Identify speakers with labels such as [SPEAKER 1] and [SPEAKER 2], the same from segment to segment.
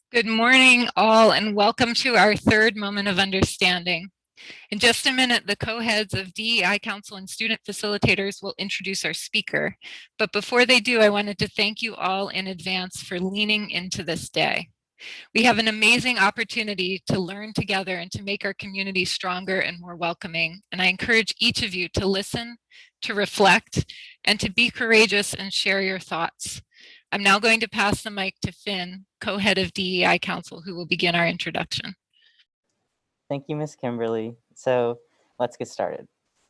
[SPEAKER 1] Good morning, all, and welcome to our third moment of understanding. In just a minute, the co-heads of DEI Council and student facilitators will introduce our speaker. But before they do, I wanted to thank you all in advance for leaning into this day. We have an amazing opportunity to learn together and to make our community stronger and more welcoming. And I encourage each of you to listen, to reflect, and to be courageous and share your thoughts. I'm now going to pass the mic to Finn, co-head of DEI Council, who will begin our introduction.
[SPEAKER 2] Thank you, Ms. Kimberly. So let's get started.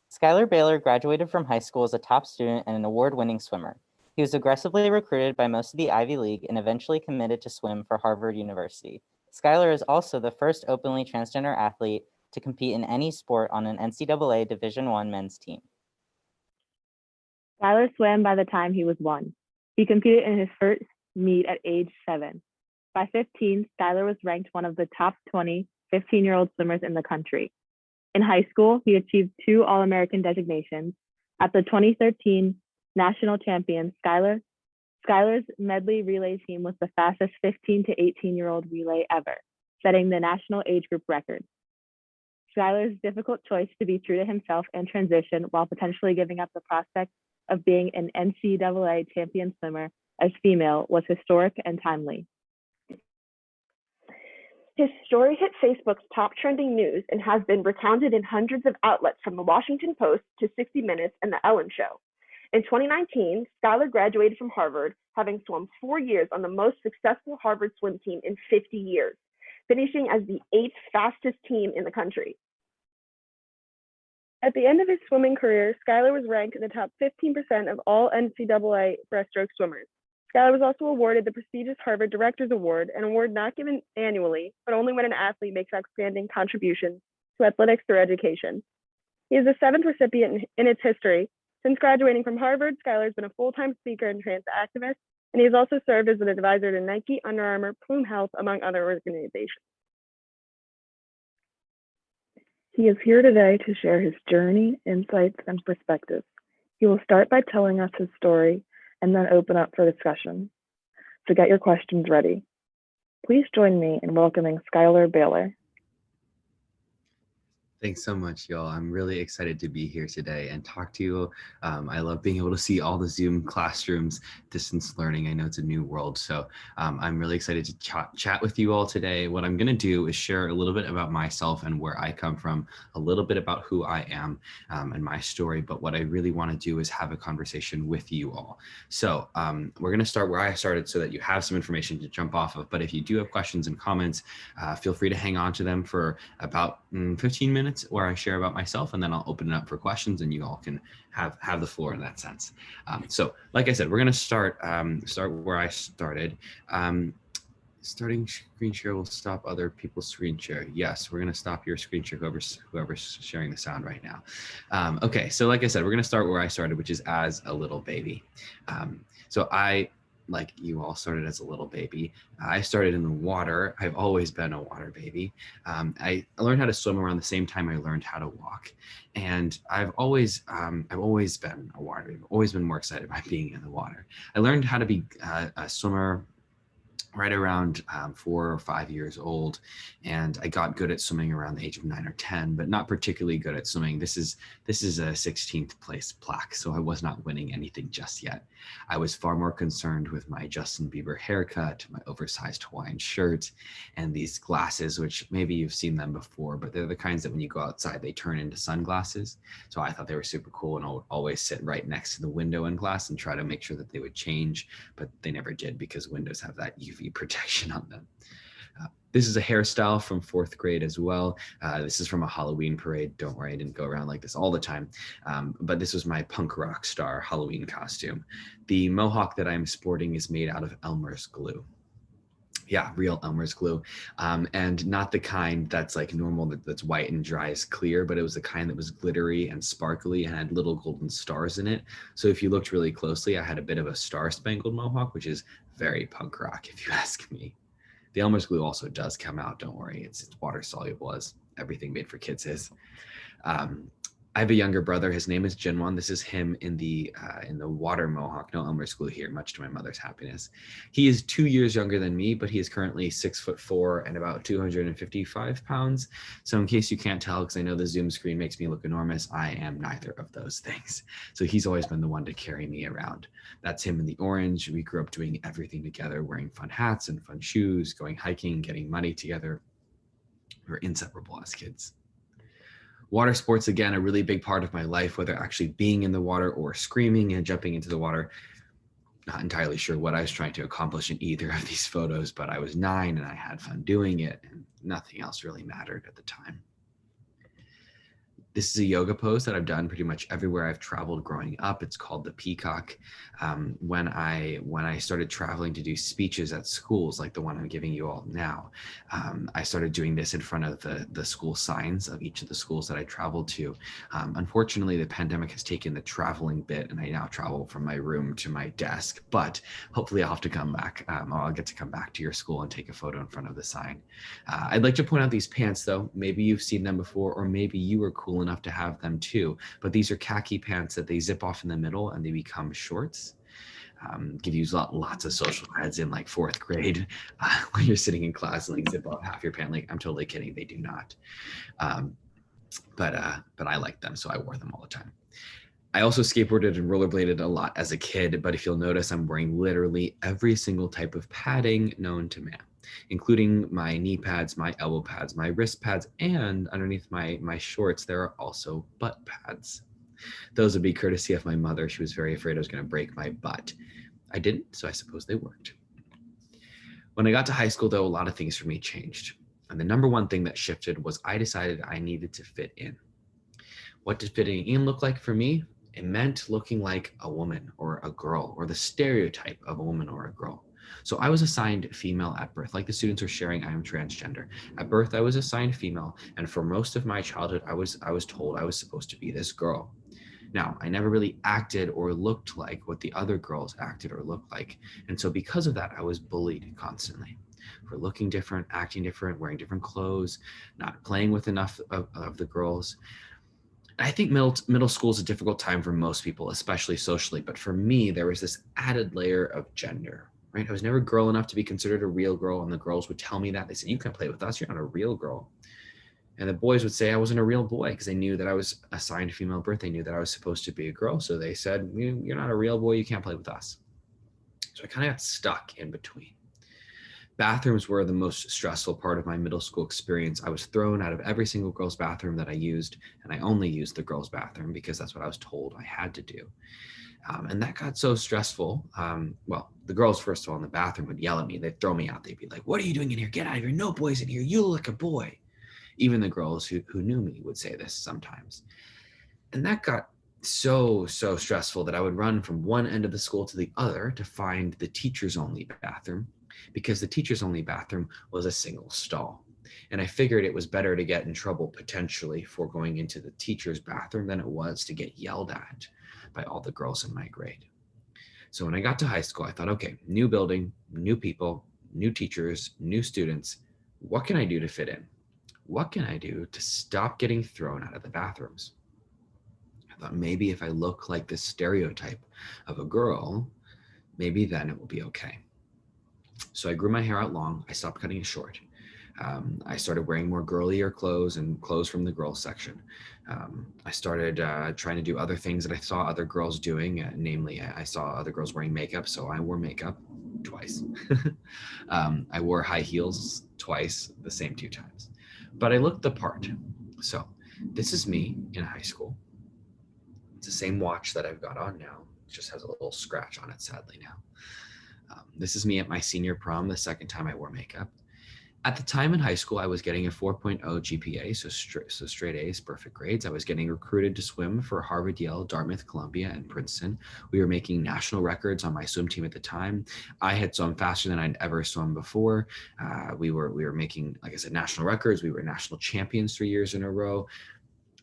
[SPEAKER 2] Schuyler Bailar graduated from high school as a top student and an award-winning swimmer. He was aggressively recruited by most of the Ivy League and eventually committed to swim for Harvard University. Schuyler is also the first openly transgender athlete to compete in any sport on an NCAA Division I men's team.
[SPEAKER 3] Schuyler swam by the time he was 1. He competed in his first meet at age 7. By 15, Schuyler was ranked one of the top 20 15-year-old swimmers in the country. In high school, he achieved 2 All-American designations. At the 2013 National Champions, Schuyler's medley relay team was the fastest 15 to 18-year-old relay ever, setting the national age group record. Schuyler's difficult choice to be true to himself and transition while potentially giving up the prospect of being an NCAA champion swimmer as female was historic and timely.
[SPEAKER 4] His story hit Facebook's top trending news and has been recounted in hundreds of outlets from the Washington Post to 60 Minutes and The Ellen Show. In 2019, Schuyler graduated from Harvard, having swum 4 years on the most successful Harvard swim team in 50 years, finishing as the 8th fastest team in the country. At the end of his swimming career, Schuyler was ranked in the top 15% of all NCAA breaststroke swimmers. Schuyler was also awarded the prestigious Harvard Directors Award, an award not given annually, but only when an athlete makes outstanding contributions to athletics or education. He is the 7th recipient in its history. Since graduating from Harvard, Schuyler has been a full-time speaker and trans activist, and he has also served as an advisor to Nike, Under Armour, Plume Health, among other organizations. He is here today to share his journey, insights, and perspectives. He will start by telling us his story and then open up for discussion. So get your questions ready. Please join me in welcoming Schuyler Bailar.
[SPEAKER 5] Thanks so much, y'all. I'm really excited to be here today and talk to you. I love being able to see all the Zoom classrooms, distance learning. I know it's a new world, so I'm really excited to chat with you all today. What I'm going to do is share a little bit about myself and where I come from, a little bit about who I am and my story, but what I really want to do is have a conversation with you all. So we're going to start where I started so that you have some information to jump off of, but if you do have questions and comments, feel free to hang on to them for about 15 minutes where I share about myself, and then I'll open it up for questions and you all can have the floor in that sense. So like I said, we're going to start where I started. Starting screen share will stop other people's screen share. Yes, we're going to stop your screen share, whoever's sharing the sound right now. Okay, so like I said, we're going to start where I started, which is as a little baby. So I, like you all, started as a little baby. I started in the water. I've always been a water baby. I learned how to swim around the same time I learned how to walk. And I've always been a water baby. I've always been more excited by being in the water. I learned how to be a swimmer right around 4 or 5 years old, and I got good at swimming around the age of 9 or 10, but not particularly good at swimming. This is a 16th place plaque, so I was not winning anything just yet. I was far more concerned with my Justin Bieber haircut, my oversized Hawaiian shirt, and these glasses, which maybe you've seen them before, but they're the kinds that when you go outside, they turn into sunglasses. So I thought they were super cool, and I would always sit right next to the window in class and try to make sure that they would change, but they never did because windows have that UV protection on them. This is a hairstyle from 4th grade as well. This is from a Halloween parade. Don't worry, I didn't go around like this all the time. But this was my punk rock star Halloween costume. The mohawk that I'm sporting is made out of Elmer's glue. Yeah, real Elmer's glue. And not the kind that's like normal, that's white and dries clear, but it was the kind that was glittery and sparkly and had little golden stars in it. So if you looked really closely, I had a bit of a star-spangled mohawk, which is very punk rock, if you ask me. The Elmer's glue also does come out, don't worry. It's water soluble, as everything made for kids is. I have a younger brother. His name is Jinwon. This is him in the water mohawk. No Elmer school here, much to my mother's happiness. He is 2 years younger than me, but he is currently 6'4" and about 255 pounds. So in case you can't tell, because I know the Zoom screen makes me look enormous, I am neither of those things. So he's always been the one to carry me around. That's him in the orange. We grew up doing everything together, wearing fun hats and fun shoes, going hiking, getting money together. We're inseparable as kids. Water sports, again, a really big part of my life, whether actually being in the water or screaming and jumping into the water. Not entirely sure what I was trying to accomplish in either of these photos, but I was 9 and I had fun doing it, and nothing else really mattered at the time. This is a yoga pose that I've done pretty much everywhere I've traveled growing up. It's called the Peacock. When I started traveling to do speeches at schools, like the one I'm giving you all now, I started doing this in front of the school signs of each of the schools that I traveled to. Unfortunately, the pandemic has taken the traveling bit, and I now travel from my room to my desk, but hopefully I'll have to come back. I'll get to come back to your school and take a photo in front of the sign. I'd like to point out these pants, though. Maybe you've seen them before, or maybe you were cool enough to have them too, but these are khaki pants that they zip off in the middle and they become shorts. Give you lots of social creds in like 4th grade when you're sitting in class and like zip off half your pant. Like, I'm totally kidding, they do not. But I like them, so I wore them all the time. I also skateboarded and rollerbladed a lot as a kid, but if you'll notice, I'm wearing literally every single type of padding known to man, including my knee pads, my elbow pads, my wrist pads, and underneath my shorts, there are also butt pads. Those would be courtesy of my mother. She was very afraid I was going to break my butt. I didn't, so I suppose they worked. When I got to high school, though, a lot of things for me changed. And the number one thing that shifted was I decided I needed to fit in. What did fitting in look like for me? It meant looking like a woman or a girl, or the stereotype of a woman or a girl. So I was assigned female at birth. Like the students are sharing, I am transgender. At birth, I was assigned female, and for most of my childhood, I was told I was supposed to be this girl. Now, I never really acted or looked like what the other girls acted or looked like. And so because of that, I was bullied constantly for looking different, acting different, wearing different clothes, not playing with enough of the girls. I think middle school is a difficult time for most people, especially socially. But for me, there was this added layer of gender, right? I was never girl enough to be considered a real girl. And the girls would tell me that. They said, you can't play with us. You're not a real girl. And the boys would say I wasn't a real boy because they knew that I was assigned female birth. They knew that I was supposed to be a girl. So they said, you're not a real boy. You can't play with us. So I kind of got stuck in between. Bathrooms were the most stressful part of my middle school experience. I was thrown out of every single girl's bathroom that I used, and I only used the girls' bathroom because that's what I was told I had to do. And that got so stressful. Well, the girls, first of all, in the bathroom would yell at me. They'd throw me out. They'd be like, what are you doing in here? Get out of here. No boys in here. You look like a boy. Even the girls who knew me would say this sometimes. And that got so stressful that I would run from one end of the school to the other to find the teachers only bathroom, because the teachers only bathroom was a single stall. And I figured it was better to get in trouble potentially for going into the teacher's bathroom than it was to get yelled at by all the girls in my grade. So when I got to high school, I thought, okay, new building, new people, new teachers, new students. What can I do to fit in? What can I do to stop getting thrown out of the bathrooms? I thought maybe if I look like this stereotype of a girl, maybe then it will be okay. So I grew my hair out long. I stopped cutting it short. I started wearing more girlier clothes and clothes from the girls section. I started trying to do other things that I saw other girls doing. Namely, I saw other girls wearing makeup, so I wore makeup twice. I wore high heels twice, the same 2 times. But I looked the part. So this is me in high school. It's the same watch that I've got on now. It just has a little scratch on it, sadly now. This is me at my senior prom, the second time I wore makeup. At the time in high school, I was getting a 4.0 GPA, so straight A's, perfect grades. I was getting recruited to swim for Harvard, Yale, Dartmouth, Columbia, and Princeton. We were making national records on my swim team at the time. I had swum faster than I'd ever swum before. We were making, like I said, national records. We were national champions 3 years in a row.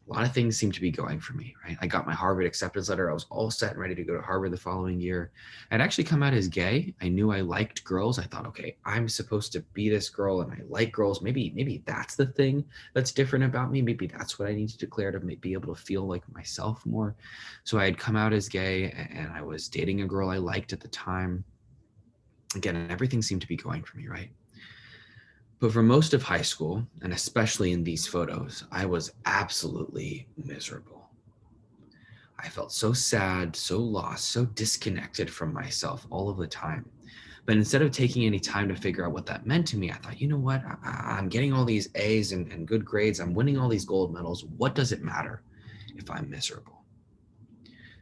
[SPEAKER 5] a lot of things seemed to be going for me, right? I got my Harvard acceptance letter. I was all set and ready to go to Harvard the following year. I'd actually come out as gay. I knew I liked girls. I thought, okay, I'm supposed to be this girl and I like girls. Maybe that's the thing that's different about me. Maybe that's what I need to declare to be able to feel like myself more. So I had come out as gay and I was dating a girl I liked at the time. Again, everything seemed to be going for me, right? But for most of high school, and especially in these photos, I was absolutely miserable. I felt so sad, so lost, so disconnected from myself all of the time. But instead of taking any time to figure out what that meant to me, I thought, you know what? I'm getting all these A's and good grades. I'm winning all these gold medals. What does it matter if I'm miserable?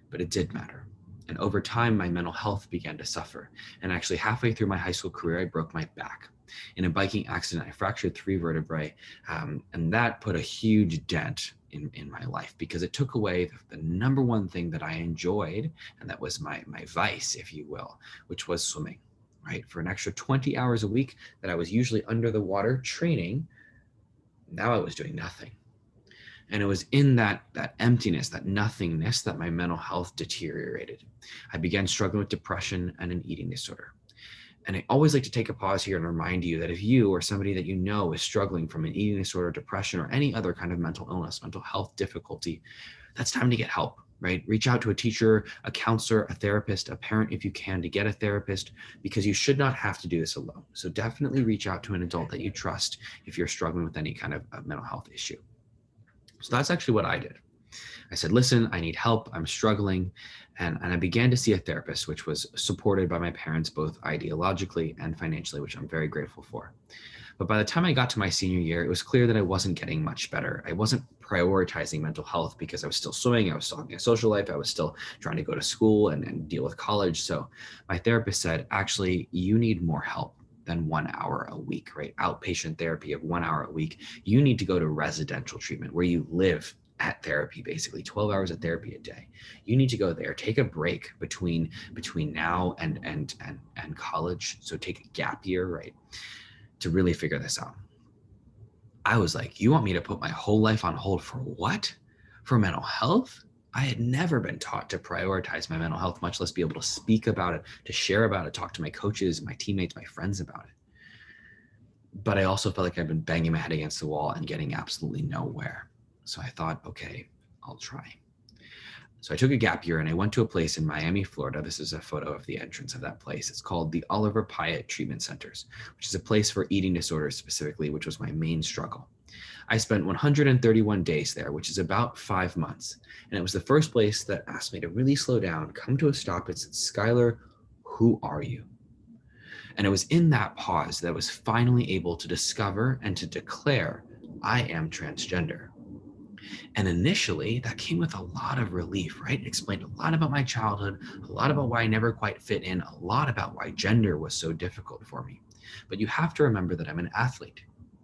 [SPEAKER 5] But it did matter. And over time, my mental health began to suffer. And actually, halfway through my high school career, I broke my back. In a biking accident, I fractured 3 vertebrae, and that put a huge dent in my life because it took away the number one thing that I enjoyed, and that was my vice, if you will, which was swimming, right? For an extra 20 hours a week that I was usually under the water training, now I was doing nothing. And it was in that emptiness, that nothingness, that my mental health deteriorated. I began struggling with depression and an eating disorder. And I always like to take a pause here and remind you that if you or somebody that you know is struggling from an eating disorder, depression, or any other kind of mental illness, mental health difficulty, that's time to get help, right? Reach out to a teacher, a counselor, a therapist, a parent if you can, to get a therapist, because you should not have to do this alone. So definitely reach out to an adult that you trust if you're struggling with any kind of mental health issue. So that's actually what I did. I said, listen, I need help. I'm struggling. And I began to see a therapist, which was supported by my parents, both ideologically and financially, which I'm very grateful for. But by the time I got to my senior year, it was clear that I wasn't getting much better. I wasn't prioritizing mental health because I was still swimming. I was still having a social life. I was still trying to go to school and deal with college. So my therapist said, actually, you need more help than 1 hour a week, right? Outpatient therapy of 1 hour a week. You need to go to residential treatment where you live at therapy, basically 12 hours of therapy a day. You need to go there, take a break between now and college. So take a gap year, right? To really figure this out. I was like, you want me to put my whole life on hold for what? For mental health? I had never been taught to prioritize my mental health, much less be able to speak about it, to share about it, talk to my coaches, my teammates, my friends about it. But I also felt like I've been banging my head against the wall and getting absolutely nowhere. So I thought, okay, I'll try. So I took a gap year and I went to a place in Miami, Florida. This is a photo of the entrance of that place. It's called the Oliver Pyatt Treatment Centers, which is a place for eating disorders specifically, which was my main struggle. I spent 131 days there, which is about 5 months. And it was the first place that asked me to really slow down, come to a stop. It said, Schuyler, who are you? And it was in that pause that I was finally able to discover and to declare, I am transgender. And initially, that came with a lot of relief, right? It explained a lot about my childhood, a lot about why I never quite fit in, a lot about why gender was so difficult for me. But you have to remember that I'm an athlete,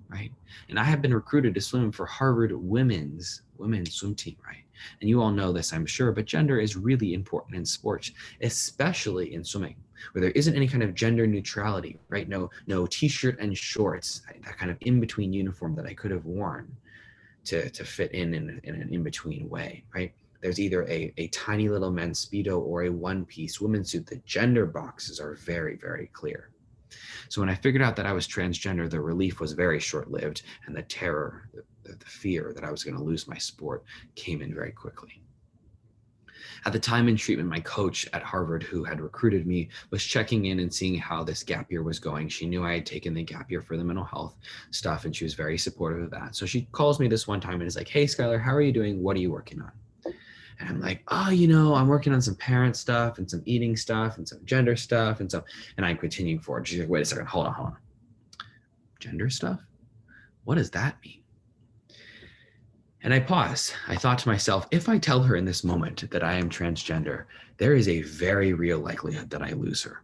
[SPEAKER 5] right? And I have been recruited to swim for Harvard women's swim team, right? And you all know this, I'm sure, but gender is really important in sports, especially in swimming, where there isn't any kind of gender neutrality, right? No t-shirt and shorts, that kind of in-between uniform that I could have worn to fit in an in-between way, right? There's either a tiny little men's Speedo or a one-piece women's suit. The gender boxes are very, very clear. So when I figured out that I was transgender, the relief was very short-lived, and the terror, the fear that I was going to lose my sport came in very quickly. At the time in treatment, my coach at Harvard, who had recruited me, was checking in and seeing how this gap year was going. She knew I had taken the gap year for the mental health stuff, and she was very supportive of that. So she calls me this one time and is like, hey, Schuyler, how are you doing? What are you working on? And I'm like, oh, I'm working on some parent stuff and some eating stuff and some gender stuff. And I'm continuing forward. She's like, wait a second, hold on. Gender stuff? What does that mean? And I paused. I thought to myself, if I tell her in this moment that I am transgender, there is a very real likelihood that I lose her.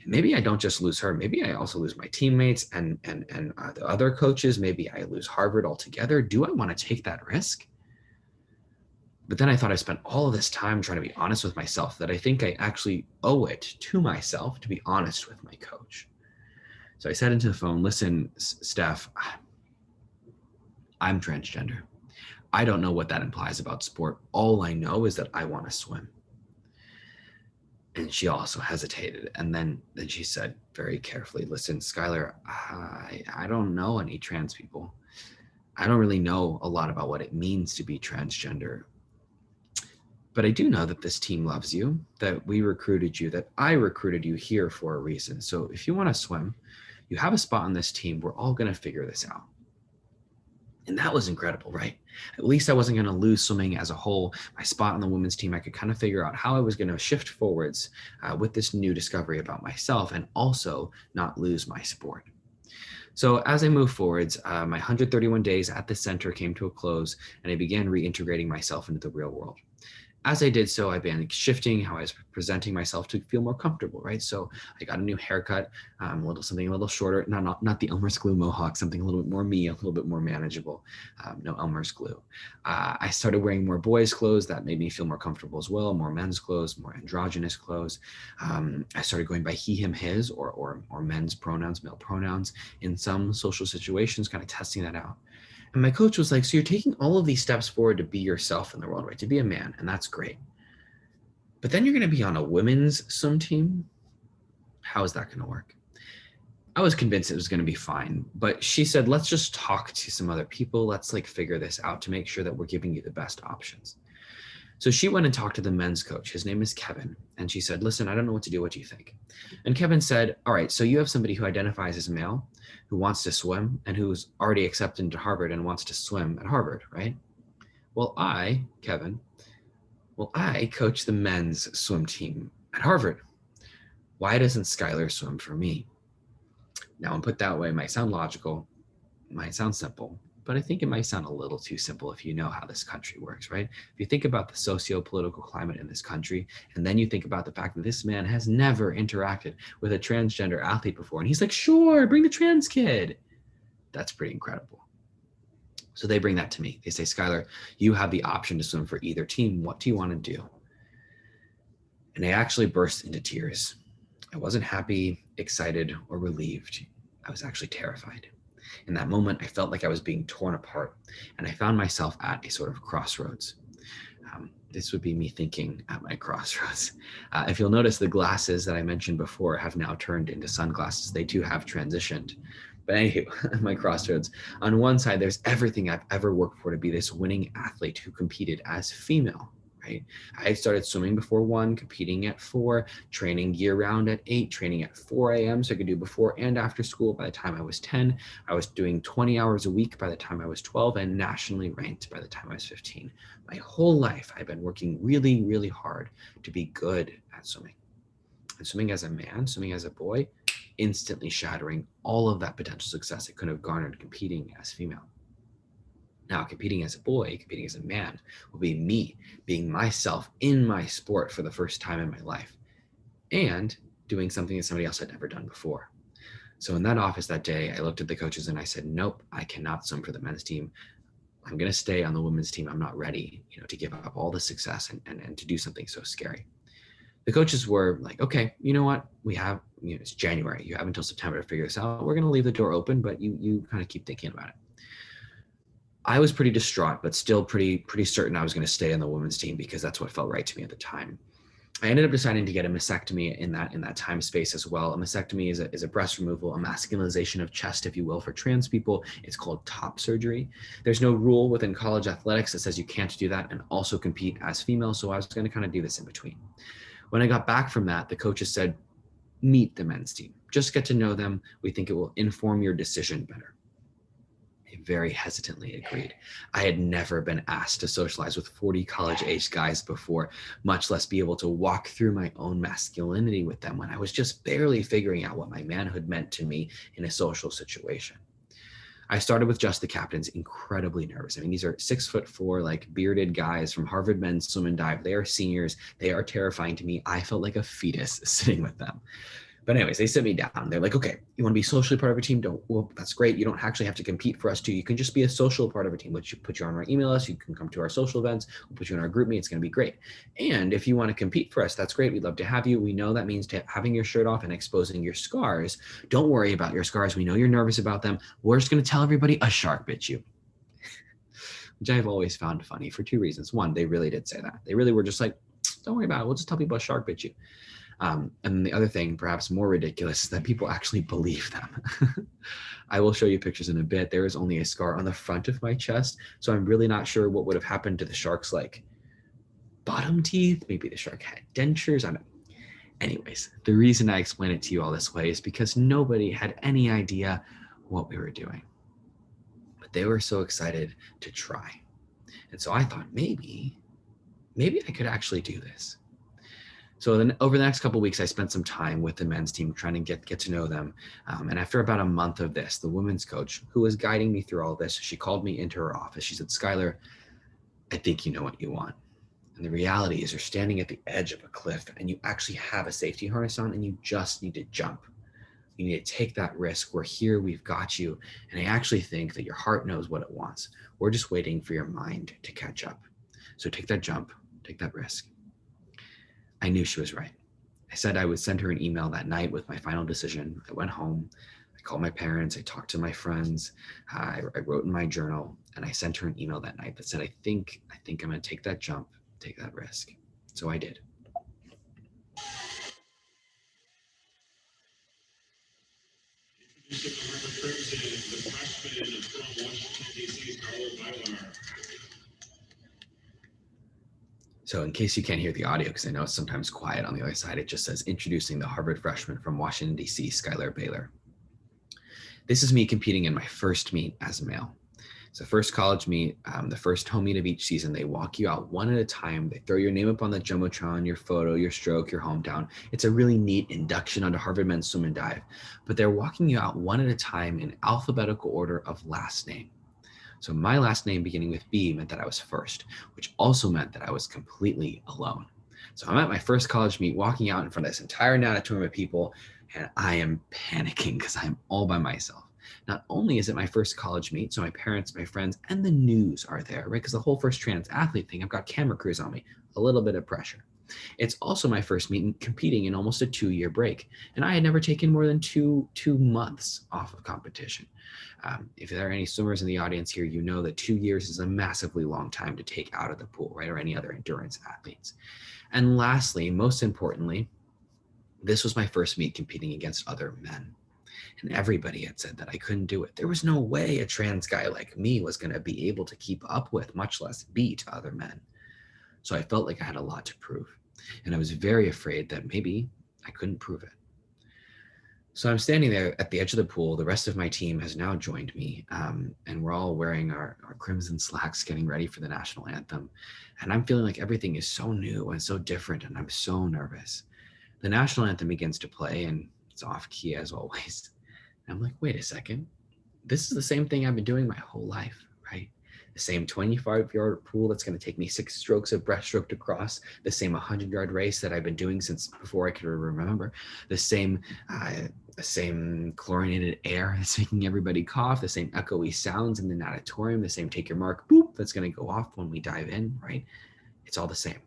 [SPEAKER 5] And maybe I don't just lose her. Maybe I also lose my teammates and the other coaches. Maybe I lose Harvard altogether. Do I want to take that risk? But then I thought I spent all of this time trying to be honest with myself that I think I actually owe it to myself to be honest with my coach. So I said into the phone, listen, Steph, I'm transgender. I don't know what that implies about sport. All I know is that I want to swim. And she also hesitated. And then she said very carefully, listen, Schuyler, I don't know any trans people. I don't really know a lot about what it means to be transgender. But I do know that this team loves you, that we recruited you, that I recruited you here for a reason. So if you want to swim, you have a spot on this team. We're all going to figure this out. And that was incredible, right? At least I wasn't going to lose swimming as a whole. My spot on the women's team, I could kind of figure out how I was going to shift forwards with this new discovery about myself and also not lose my sport. So as I moved forwards, my 131 days at the center came to a close, and I began reintegrating myself into the real world. As I did so, I began shifting how I was presenting myself to feel more comfortable, right? So I got a new haircut, something a little shorter, not the Elmer's glue mohawk, something a little bit more me, a little bit more manageable, no Elmer's glue. I started wearing more boys' clothes that made me feel more comfortable as well, more men's clothes, more androgynous clothes. I started going by he, him, his, or men's pronouns, male pronouns in some social situations, kind of testing that out. And my coach was like, so you're taking all of these steps forward to be yourself in the world, right? To be a man, and that's great. But then you're going to be on a women's swim team. How is that going to work? I was convinced it was going to be fine, but she said, let's just talk to some other people. Let's figure this out to make sure that we're giving you the best options. So she went and talked to the men's coach. His name is Kevin. And she said, listen, I don't know what to do. What do you think? And Kevin said, all right, so you have somebody who identifies as male, who wants to swim, and who's already accepted into Harvard and wants to swim at Harvard, right? Well, I coach the men's swim team at Harvard. Why doesn't Schuyler swim for me? Now, when put that way, it might sound logical, it might sound simple, but I think it might sound a little too simple if you know how this country works, right? If you think about the socio-political climate in this country, and then you think about the fact that this man has never interacted with a transgender athlete before, and he's like, sure, bring the trans kid. That's pretty incredible. So they bring that to me. They say, Schuyler, you have the option to swim for either team. What do you want to do? And I actually burst into tears. I wasn't happy, excited, or relieved. I was actually terrified. In that moment, I felt like I was being torn apart, and I found myself at a sort of crossroads. This would be me thinking at my crossroads. If you'll notice, the glasses that I mentioned before have now turned into sunglasses. They too have transitioned. But anywho, at my crossroads, on one side, there's everything I've ever worked for to be this winning athlete who competed as female. Right? I started swimming before 1, competing at 4, training year round at 8, training at 4 a.m. so I could do before and after school by the time I was 10. I was doing 20 hours a week by the time I was 12 and nationally ranked by the time I was 15. My whole life, I've been working really, really hard to be good at swimming. And swimming as a man, swimming as a boy, instantly shattering all of that potential success it could have garnered competing as female. Now, competing as a boy, competing as a man, will be me being myself in my sport for the first time in my life and doing something that somebody else had never done before. So in that office that day, I looked at the coaches and I said, nope, I cannot swim for the men's team. I'm going to stay on the women's team. I'm not ready, to give up all the success and to do something so scary. The coaches were like, okay, you know what? We have, it's January. You have until September to figure this out. We're going to leave the door open, but you kind of keep thinking about it. I was pretty distraught, but still pretty certain I was going to stay on the women's team because that's what felt right to me at the time. I ended up deciding to get a mastectomy in that time space as well. A mastectomy is a breast removal, a masculinization of chest, if you will, for trans people. It's called top surgery. There's no rule within college athletics that says you can't do that and also compete as female. So I was going to kind of do this in between. When I got back from that, the coaches said, meet the men's team. Just get to know them. We think it will inform your decision better. Very hesitantly agreed. I had never been asked to socialize with 40 college-aged guys before, much less be able to walk through my own masculinity with them when I was just barely figuring out what my manhood meant to me in a social situation. I started with just the captains, incredibly nervous. I mean, these are 6'4", bearded guys from Harvard Men's Swim and Dive. They are seniors. They are terrifying to me. I felt like a fetus sitting with them. But anyways, they sit me down. They're like, okay, you want to be socially part of a team? Well, that's great. You don't actually have to compete for us too. You can just be a social part of a team. Let's put you on our email list. You can come to our social events. We'll put you in our group meet. It's going to be great. And if you want to compete for us, that's great. We'd love to have you. We know that means having your shirt off and exposing your scars. Don't worry about your scars. We know you're nervous about them. We're just going to tell everybody a shark bit you. which I've always found funny for two reasons. One, they really did say that. They really were just like, don't worry about it. We'll just tell people a shark bit you. And the other thing, perhaps more ridiculous, is that people actually believe them. I will show you pictures in a bit. There is only a scar on the front of my chest, so I'm really not sure what would have happened to the shark's like bottom teeth. Maybe the shark had dentures. I don't know. Anyways, the reason I explain it to you all this way is because nobody had any idea what we were doing. But they were so excited to try. And so I thought, maybe I could actually do this. So then over the next couple of weeks, I spent some time with the men's team trying to get to know them. And after about a month of this, the women's coach who was guiding me through all this, she called me into her office. She said, Schuyler, I think you know what you want. And the reality is you're standing at the edge of a cliff and you actually have a safety harness on and you just need to jump. You need to take that risk. We're here, we've got you. And I actually think that your heart knows what it wants. We're just waiting for your mind to catch up. So take that jump, take that risk. I knew she was right. I said I would send her an email that night with my final decision. I went home, I called my parents, I talked to my friends, I wrote in my journal, and I sent her an email that night that said, I think I'm gonna take that jump, take that risk. So I did. The freshman from Washington, D.C., Schuyler Bailar. So in case you can't hear the audio, because I know it's sometimes quiet on the other side, it just says, introducing the Harvard freshman from Washington, D.C., Schuyler Bailar. This is me competing in my first meet as a male. It's the first college meet, the first home meet of each season. They walk you out one at a time. They throw your name up on the Jumbotron, your photo, your stroke, your hometown. It's a really neat induction onto Harvard men's swim and dive, but they're walking you out one at a time in alphabetical order of last name. So my last name beginning with B meant that I was first, which also meant that I was completely alone. So I'm at my first college meet, walking out in front of this entire auditorium of people, and I am panicking because I'm all by myself. Not only is it my first college meet, so my parents, my friends, and the news are there, right? Because the whole first trans athlete thing, I've got camera crews on me, a little bit of pressure. It's also my first meet in competing in almost a 2-year break. And I had never taken more than two months off of competition. If there are any swimmers in the audience here, you know that 2 years is a massively long time to take out of the pool, right? Or any other endurance athletes. And lastly, most importantly, this was my first meet competing against other men. And everybody had said that I couldn't do it. There was no way a trans guy like me was going to be able to keep up with, much less beat other men. So I felt like I had a lot to prove. And I was very afraid that maybe I couldn't prove it. So I'm standing there at the edge of the pool. The rest of my team has now joined me. And we're all wearing our crimson slacks, getting ready for the national anthem. And I'm feeling like everything is so new and so different. And I'm so nervous. The national anthem begins to play and it's off key as always. And I'm like, wait a second. This is the same thing I've been doing my whole life, right? The same 25-yard pool that's going to take me 6 strokes of breaststroke to cross, the same 100-yard race that I've been doing since before I could remember, the same chlorinated air that's making everybody cough, the same echoey sounds in the natatorium, the same take your mark, boop, that's going to go off when we dive in, right? It's all the same.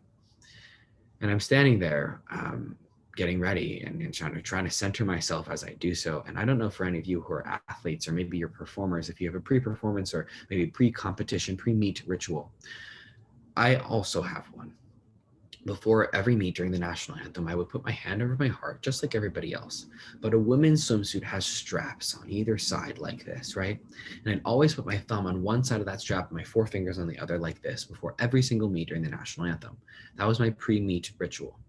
[SPEAKER 5] And I'm standing there getting ready and trying to center myself as I do so. And I don't know for any of you who are athletes or maybe you're performers, if you have a pre-performance or maybe pre-competition, pre-meet ritual. I also have one. Before every meet during the national anthem, I would put my hand over my heart, just like everybody else. But a women's swimsuit has straps on either side like this, right? And I'd always put my thumb on one side of that strap and my 4 fingers on the other like this before every single meet during the national anthem. That was my pre-meet ritual.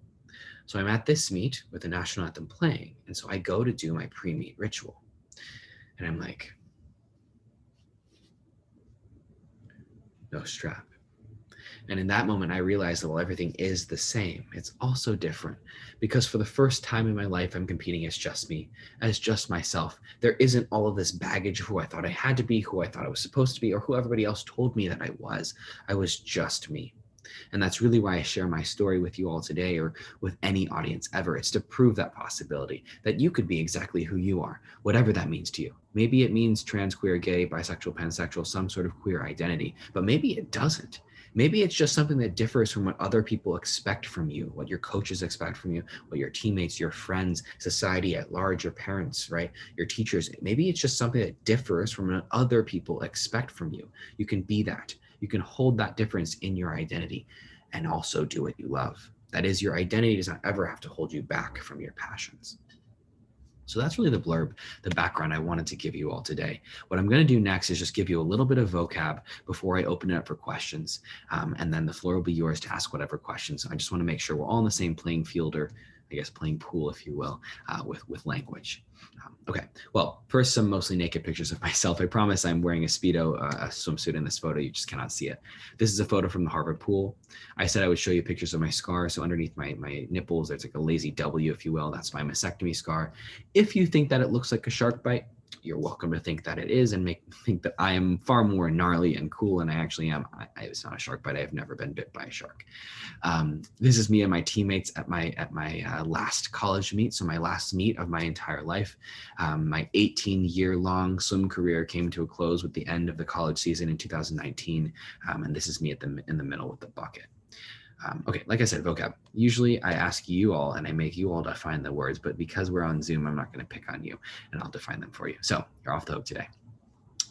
[SPEAKER 5] So I'm at this meet with the national anthem playing. And so I go to do my pre-meet ritual. And I'm like, no strap. And in that moment, I realized that while everything is the same, it's also different. Because for the first time in my life, I'm competing as just me, as just myself. There isn't all of this baggage of who I thought I had to be, who I thought I was supposed to be, or who everybody else told me that I was. I was just me. And that's really why I share my story with you all today, or with any audience ever. It's to prove that possibility, that you could be exactly who you are, whatever that means to you. Maybe it means trans, queer, gay, bisexual, pansexual, some sort of queer identity, but maybe it doesn't. Maybe it's just something that differs from what other people expect from you, what your coaches expect from you, what your teammates, your friends, society at large, your parents, right? Your teachers. Maybe it's just something that differs from what other people expect from you. You can be that. You can hold that difference in your identity and also do what you love. That is, your identity does not ever have to hold you back from your passions. So that's really the blurb, the background I wanted to give you all today. What I'm going to do next is just give you a little bit of vocab before I open it up for questions. And then the floor will be yours to ask whatever questions. I just want to make sure we're all in the same playing field, or I guess playing pool, if you will, with language. Okay, well, first, some mostly naked pictures of myself. I promise I'm wearing a Speedo, a swimsuit in this photo. You just cannot see it. This is a photo from the Harvard pool. I said I would show you pictures of my scar. So underneath my nipples, there's like a lazy W, if you will. That's my mastectomy scar. If you think that it looks like a shark bite, you're welcome to think that it is and think that I am far more gnarly and cool, and I actually am. It's not a shark bite. I have never been bit by a shark. This is me and my teammates at my last college meet, so my last meet of my entire life. My 18-year-long swim career came to a close with the end of the college season in 2019, and this is me in the middle with the bucket. Okay, like I said, vocab. Usually I ask you all and I make you all define the words, but because we're on Zoom, I'm not going to pick on you and I'll define them for you. So you're off the hook today.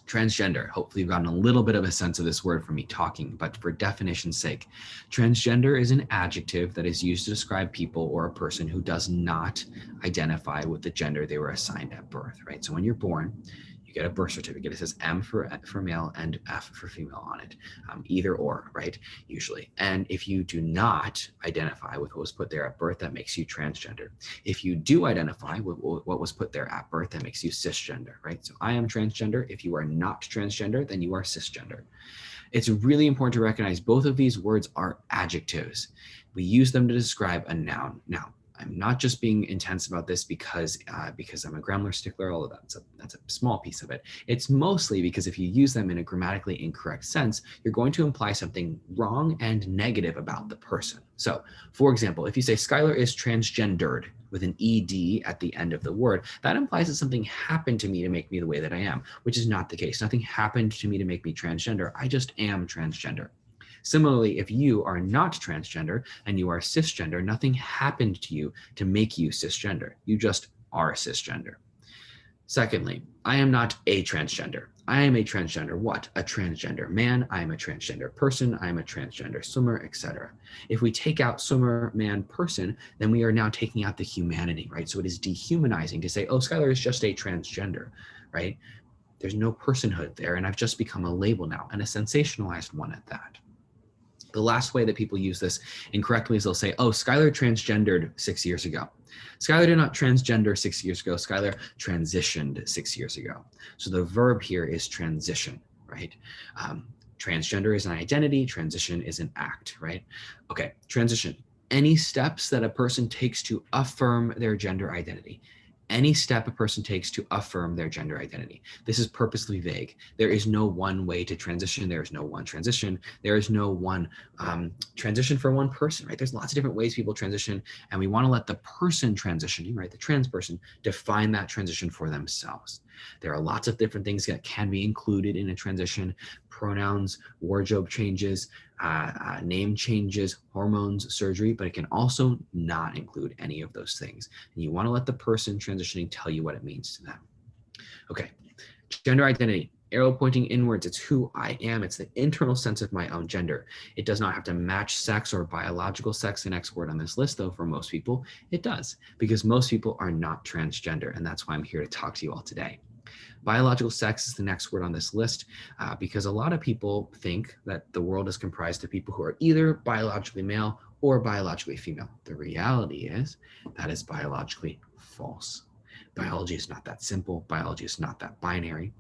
[SPEAKER 5] Transgender. Hopefully you've gotten a little bit of a sense of this word from me talking, but for definition's sake, transgender is an adjective that is used to describe people or a person who does not identify with the gender they were assigned at birth, right? So when you're born, you get a birth certificate. It says M for male and F for female on it, either or, right? Usually. And if you do not identify with what was put there at birth, that makes you transgender. If you do identify with what was put there at birth, that makes you cisgender, right? So I am transgender. If you are not transgender, then you are cisgender. It's really important to recognize both of these words are adjectives. We use them to describe a noun. Now, I'm not just being intense about this because I'm a grammar stickler, although that's a small piece of it. It's mostly because if you use them in a grammatically incorrect sense, you're going to imply something wrong and negative about the person. So, for example, if you say Schuyler is transgendered with an ED at the end of the word, that implies that something happened to me to make me the way that I am, which is not the case. Nothing happened to me to make me transgender. I just am transgender. Similarly, if you are not transgender and you are cisgender, nothing happened to you to make you cisgender. You just are cisgender. Secondly, I am not a transgender. I am a transgender what? A transgender man. I am a transgender person. I am a transgender swimmer, etc. If we take out swimmer, man, person, then we are now taking out the humanity, right? So it is dehumanizing to say, oh, Schuyler is just a transgender, right? There's no personhood there, and I've just become a label now, and a sensationalized one at that. The last way that people use this incorrectly is they'll say, oh, Schuyler transgendered 6 years ago. Schuyler did not transgender 6 years ago. Schuyler transitioned 6 years ago. So the verb here is transition, right? Transgender is an identity. Transition is an act, right? Okay, transition. Any steps that a person takes to affirm their gender identity. Any step a person takes to affirm their gender identity. This is purposely vague. There is no one way to transition. There is no one transition. There is no one transition for one person, right? There's lots of different ways people transition, and we want to let the person transitioning, right, the trans person, define that transition for themselves. There are lots of different things that can be included in a transition: pronouns, wardrobe changes, name changes, hormones, surgery, but it can also not include any of those things. And you want to let the person transitioning tell you what it means to them. Okay, gender identity, arrow pointing inwards. It's who I am. It's the internal sense of my own gender. It does not have to match sex or biological sex. The next word on this list, though, for most people, it does, because most people are not transgender, and that's why I'm here to talk to you all today. Biological sex is the next word on this list because a lot of people think that the world is comprised of people who are either biologically male or biologically female. The reality is that is biologically false. Biology is not that simple. Biology is not that binary.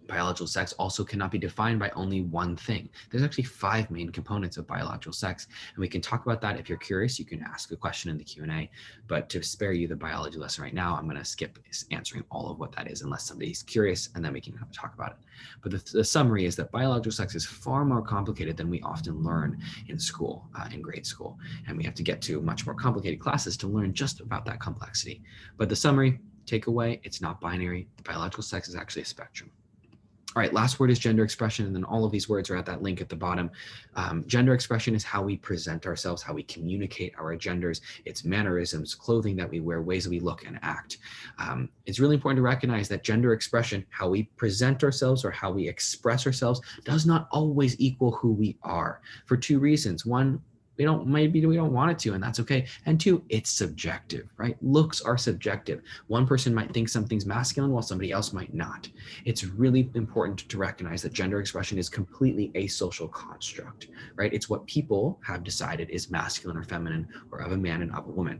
[SPEAKER 5] Biological sex also cannot be defined by only one thing. There's actually 5 main components of biological sex, and we can talk about that. If you're curious, you can ask a question in the Q&A, but to spare you the biology lesson right now, I'm going to skip answering all of what that is unless somebody's curious, and then we can talk about it. But the summary is that biological sex is far more complicated than we often learn in school, in grade school, and we have to get to much more complicated classes to learn just about that complexity. But the summary, takeaway, it's not binary. Biological sex is actually a spectrum. All right, last word is gender expression, and then all of these words are at that link at the bottom. Gender expression is how we present ourselves, how we communicate our genders. It's mannerisms, clothing that we wear, ways we look and act. It's really important to recognize that gender expression, how we present ourselves or how we express ourselves, does not always equal who we are, for two reasons. One, maybe we don't want it to, and that's okay. And two, it's subjective, right? Looks are subjective. One person might think something's masculine while somebody else might not. It's really important to recognize that gender expression is completely a social construct, right? It's what people have decided is masculine or feminine, or of a man and of a woman.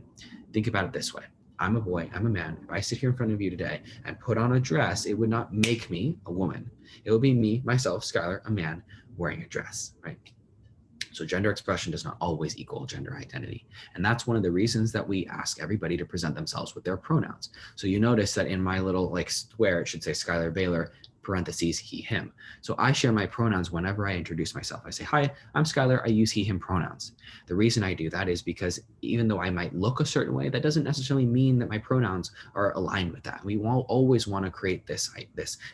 [SPEAKER 5] Think about it this way. I'm a boy, I'm a man. If I sit here in front of you today and put on a dress, it would not make me a woman. It would be me, myself, Schuyler, a man, wearing a dress, right? So gender expression does not always equal gender identity. And that's one of the reasons that we ask everybody to present themselves with their pronouns. So you notice that in my little square, it should say Schuyler Bailar, parentheses, he, him. So I share my pronouns whenever I introduce myself. I say, hi, I'm Schuyler. I use he, him pronouns. The reason I do that is because even though I might look a certain way, that doesn't necessarily mean that my pronouns are aligned with that. We will always want to create this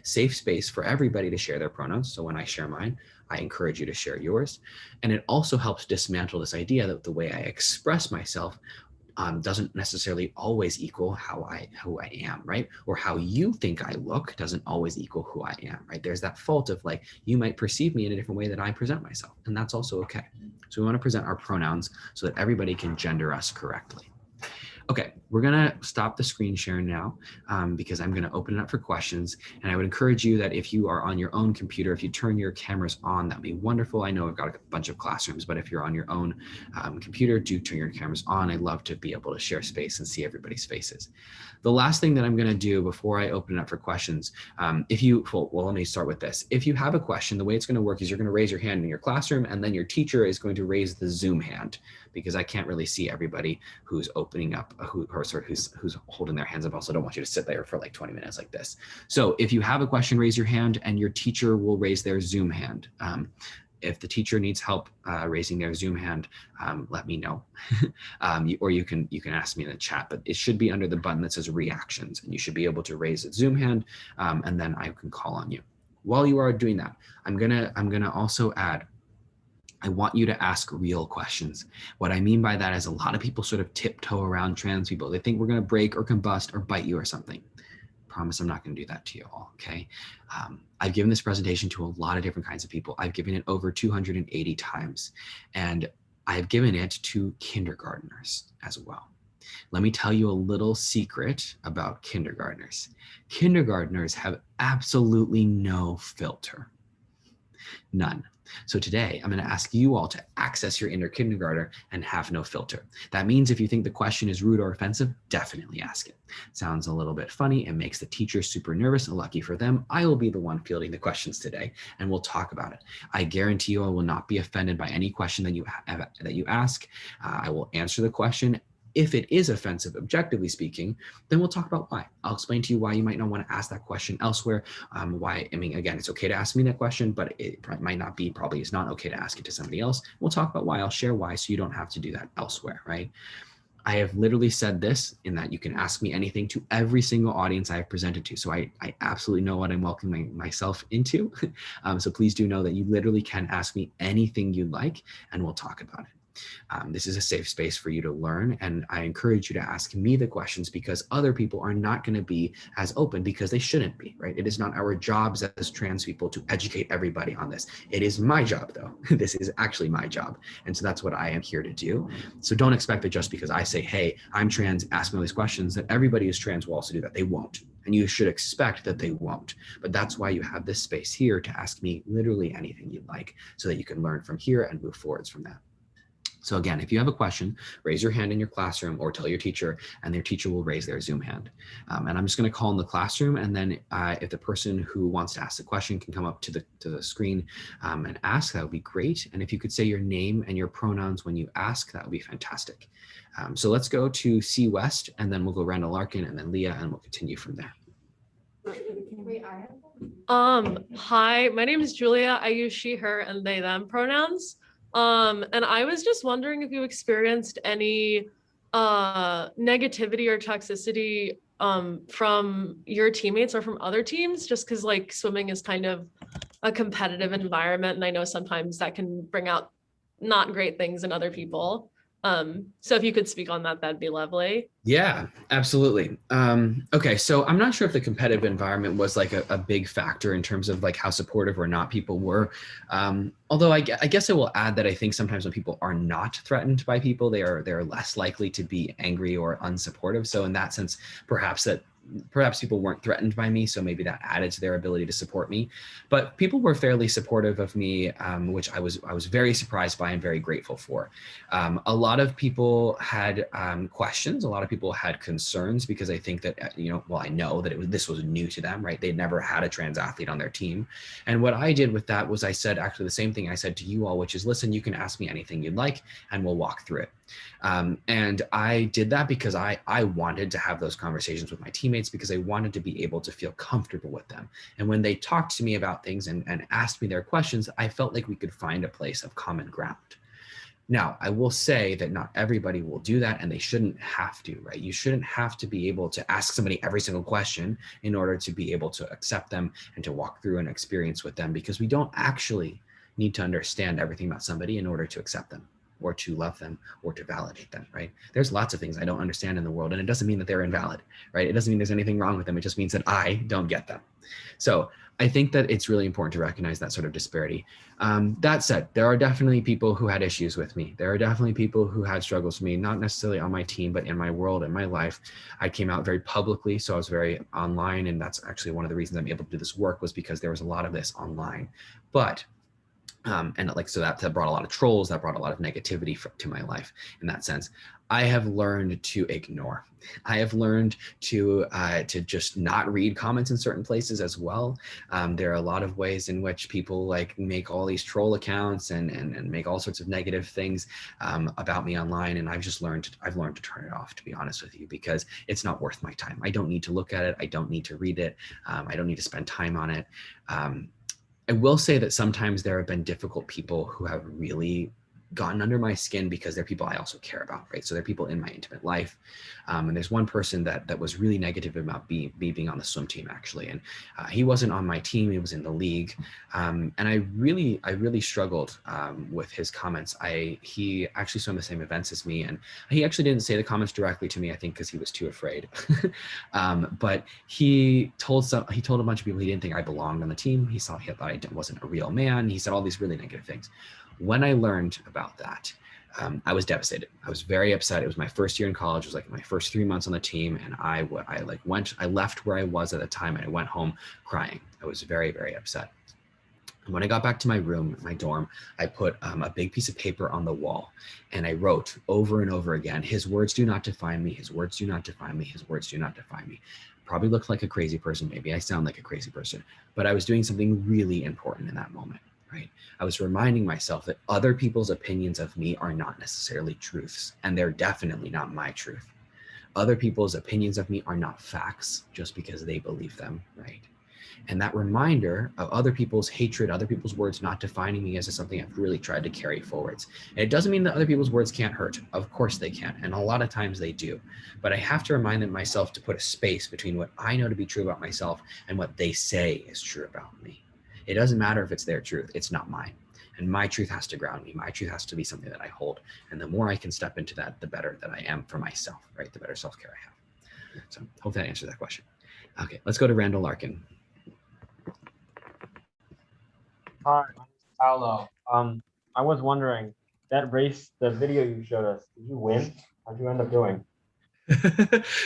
[SPEAKER 5] safe space for everybody to share their pronouns. So when I share mine, I encourage you to share yours. And it also helps dismantle this idea that the way I express myself doesn't necessarily always equal who I am, right? Or how you think I look doesn't always equal who I am, right? There's that fault of you might perceive me in a different way that I present myself, and that's also okay. So we want to present our pronouns so that everybody can gender us correctly. Okay, we're gonna stop the screen share now because I'm gonna open it up for questions. And I would encourage you that if you are on your own computer, if you turn your cameras on, that'd be wonderful. I know I've got a bunch of classrooms, but if you're on your own computer, do turn your cameras on. I'd love to be able to share space and see everybody's faces. The last thing that I'm gonna do before I open it up for questions, let me start with this. If you have a question, the way it's gonna work is you're gonna raise your hand in your classroom, and then your teacher is going to raise the Zoom hand, because I can't really see everybody who's opening up, who's holding their hands up. Also, don't want you to sit there for 20 minutes like this. So if you have a question, raise your hand, and your teacher will raise their Zoom hand. If the teacher needs help raising their Zoom hand, let me know. Or you can ask me in the chat, but it should be under the button that says reactions, and you should be able to raise a Zoom hand, and then I can call on you. While you are doing that, I'm gonna also add, I want you to ask real questions. What I mean by that is a lot of people sort of tiptoe around trans people. They think we're going to break or combust or bite you or something. Promise I'm not going to do that to you all, okay? I've given this presentation to a lot of different kinds of people. I've given it over 280 times, and I've given it to kindergartners as well. Let me tell you a little secret about kindergartners. Kindergartners have absolutely no filter. None. So today I'm going to ask you all to access your inner kindergartner and have no filter. That means if you think the question is rude or offensive, definitely ask it. Sounds a little bit funny. It makes the teacher super nervous. Lucky for them, I will be the one fielding the questions today, and we'll talk about it. I guarantee you I will not be offended by any question that you ask. I will answer the question. If it is offensive, objectively speaking, then we'll talk about why. I'll explain to you why you might not want to ask that question elsewhere. Again, it's okay to ask me that question, but it probably is not okay to ask it to somebody else. We'll talk about why. I'll share why, so you don't have to do that elsewhere, right? I have literally said this in that you can ask me anything to every single audience I have presented to. So I absolutely know what I'm welcoming myself into. So please do know that you literally can ask me anything you'd like, and we'll talk about it. This is a safe space for you to learn, and I encourage you to ask me the questions because other people are not going to be as open, because they shouldn't be, right? It is not our jobs as trans people to educate everybody on this. It is my job, though. This is actually my job, and so that's what I am here to do. So don't expect that just because I say, hey, I'm trans, ask me all these questions, that everybody who's trans will also do that. They won't, and you should expect that they won't. But that's why you have this space here to ask me literally anything you'd like, so that you can learn from here and move forwards from that. So again, if you have a question, raise your hand in your classroom or tell your teacher, and their teacher will raise their Zoom hand. And I'm just going to call in the classroom, and then if the person who wants to ask the question can come up to the screen and ask, that would be great. And if you could say your name and your pronouns when you ask, that would be fantastic. So let's go to C West, and then we'll go Randall Larkin, and then Leah, and we'll continue from there.
[SPEAKER 6] Hi, my name is Julia. I use she, her, and they, them pronouns. And I was just wondering if you experienced any negativity or toxicity from your teammates or from other teams, just because like swimming is kind of a competitive environment, and I know sometimes that can bring out not great things in other people. So if you could speak on that, that'd be lovely.
[SPEAKER 5] Yeah, absolutely. Okay, so I'm not sure if the competitive environment was like a big factor in terms of like how supportive or not people were. Although I guess I will add that I think sometimes when people are not threatened by people, they're less likely to be angry or unsupportive. So in that sense, perhaps people weren't threatened by me, so maybe that added to their ability to support me. But people were fairly supportive of me, which I was very surprised by and very grateful for. A lot of people had questions. A lot of people had concerns because I think that, I know that this was new to them, right? They'd never had a trans athlete on their team. And what I did with that was I said actually the same thing I said to you all, which is, listen, you can ask me anything you'd like and we'll walk through it. And I did that because I wanted to have those conversations with my teammates because I wanted to be able to feel comfortable with them. And when they talked to me about things and asked me their questions, I felt like we could find a place of common ground. Now, I will say that not everybody will do that, and they shouldn't have to, right? You shouldn't have to be able to ask somebody every single question in order to be able to accept them and to walk through an experience with them, because we don't actually need to understand everything about somebody in order to accept them or to love them or to validate them, right? There's lots of things I don't understand in the world, and it doesn't mean that they're invalid, right? It doesn't mean there's anything wrong with them. It just means that I don't get them. So I think that it's really important to recognize that sort of disparity. That said, there are definitely people who had issues with me. There are definitely people who had struggles with me, not necessarily on my team, but in my world, in my life. I came out very publicly, so I was very online, and that's actually one of the reasons I'm able to do this work was because there was a lot of this online. But so that brought a lot of trolls, that brought a lot of negativity to my life in that sense. I have learned to ignore. I have learned to just not read comments in certain places as well. There are a lot of ways in which people like make all these troll accounts and make all sorts of negative things about me online. And I've learned to turn it off, to be honest with you, because it's not worth my time. I don't need to look at it. I don't need to read it. I don't need to spend time on it. I will say that sometimes there have been difficult people who have really gotten under my skin because they're people I also care about, right? So they're people in my intimate life. And there's one person that was really negative about me being on the swim team, actually. And he wasn't on my team, he was in the league. And I really struggled with his comments. He actually swam the same events as me, and he actually didn't say the comments directly to me, I think because he was too afraid. But he told a bunch of people he didn't think I belonged on the team. He thought I wasn't a real man. He said all these really negative things. When I learned about that, I was devastated. I was very upset. It was my first year in college. It was like my first 3 months on the team. And I left where I was at the time and I went home crying. I was very, very upset. And when I got back to my room, my dorm, I put a big piece of paper on the wall and I wrote over and over again, his words do not define me. His words do not define me. His words do not define me. Probably looked like a crazy person. Maybe I sound like a crazy person, but I was doing something really important in that moment. Right? I was reminding myself that other people's opinions of me are not necessarily truths, and they're definitely not my truth. Other people's opinions of me are not facts just because they believe them, right? And that reminder of other people's hatred, other people's words not defining me is something I've really tried to carry forwards. And it doesn't mean that other people's words can't hurt. Of course they can, and a lot of times they do. But I have to remind myself to put a space between what I know to be true about myself and what they say is true about me. It doesn't matter if it's their truth, it's not mine. And my truth has to ground me. My truth has to be something that I hold. And the more I can step into that, the better that I am for myself, right? The better self-care I have. So hope that answers that question. Okay, let's go to Randall Larkin.
[SPEAKER 7] Hi, my name is Paolo. I was wondering, that race, the video you showed us, did you win? How'd you end up doing?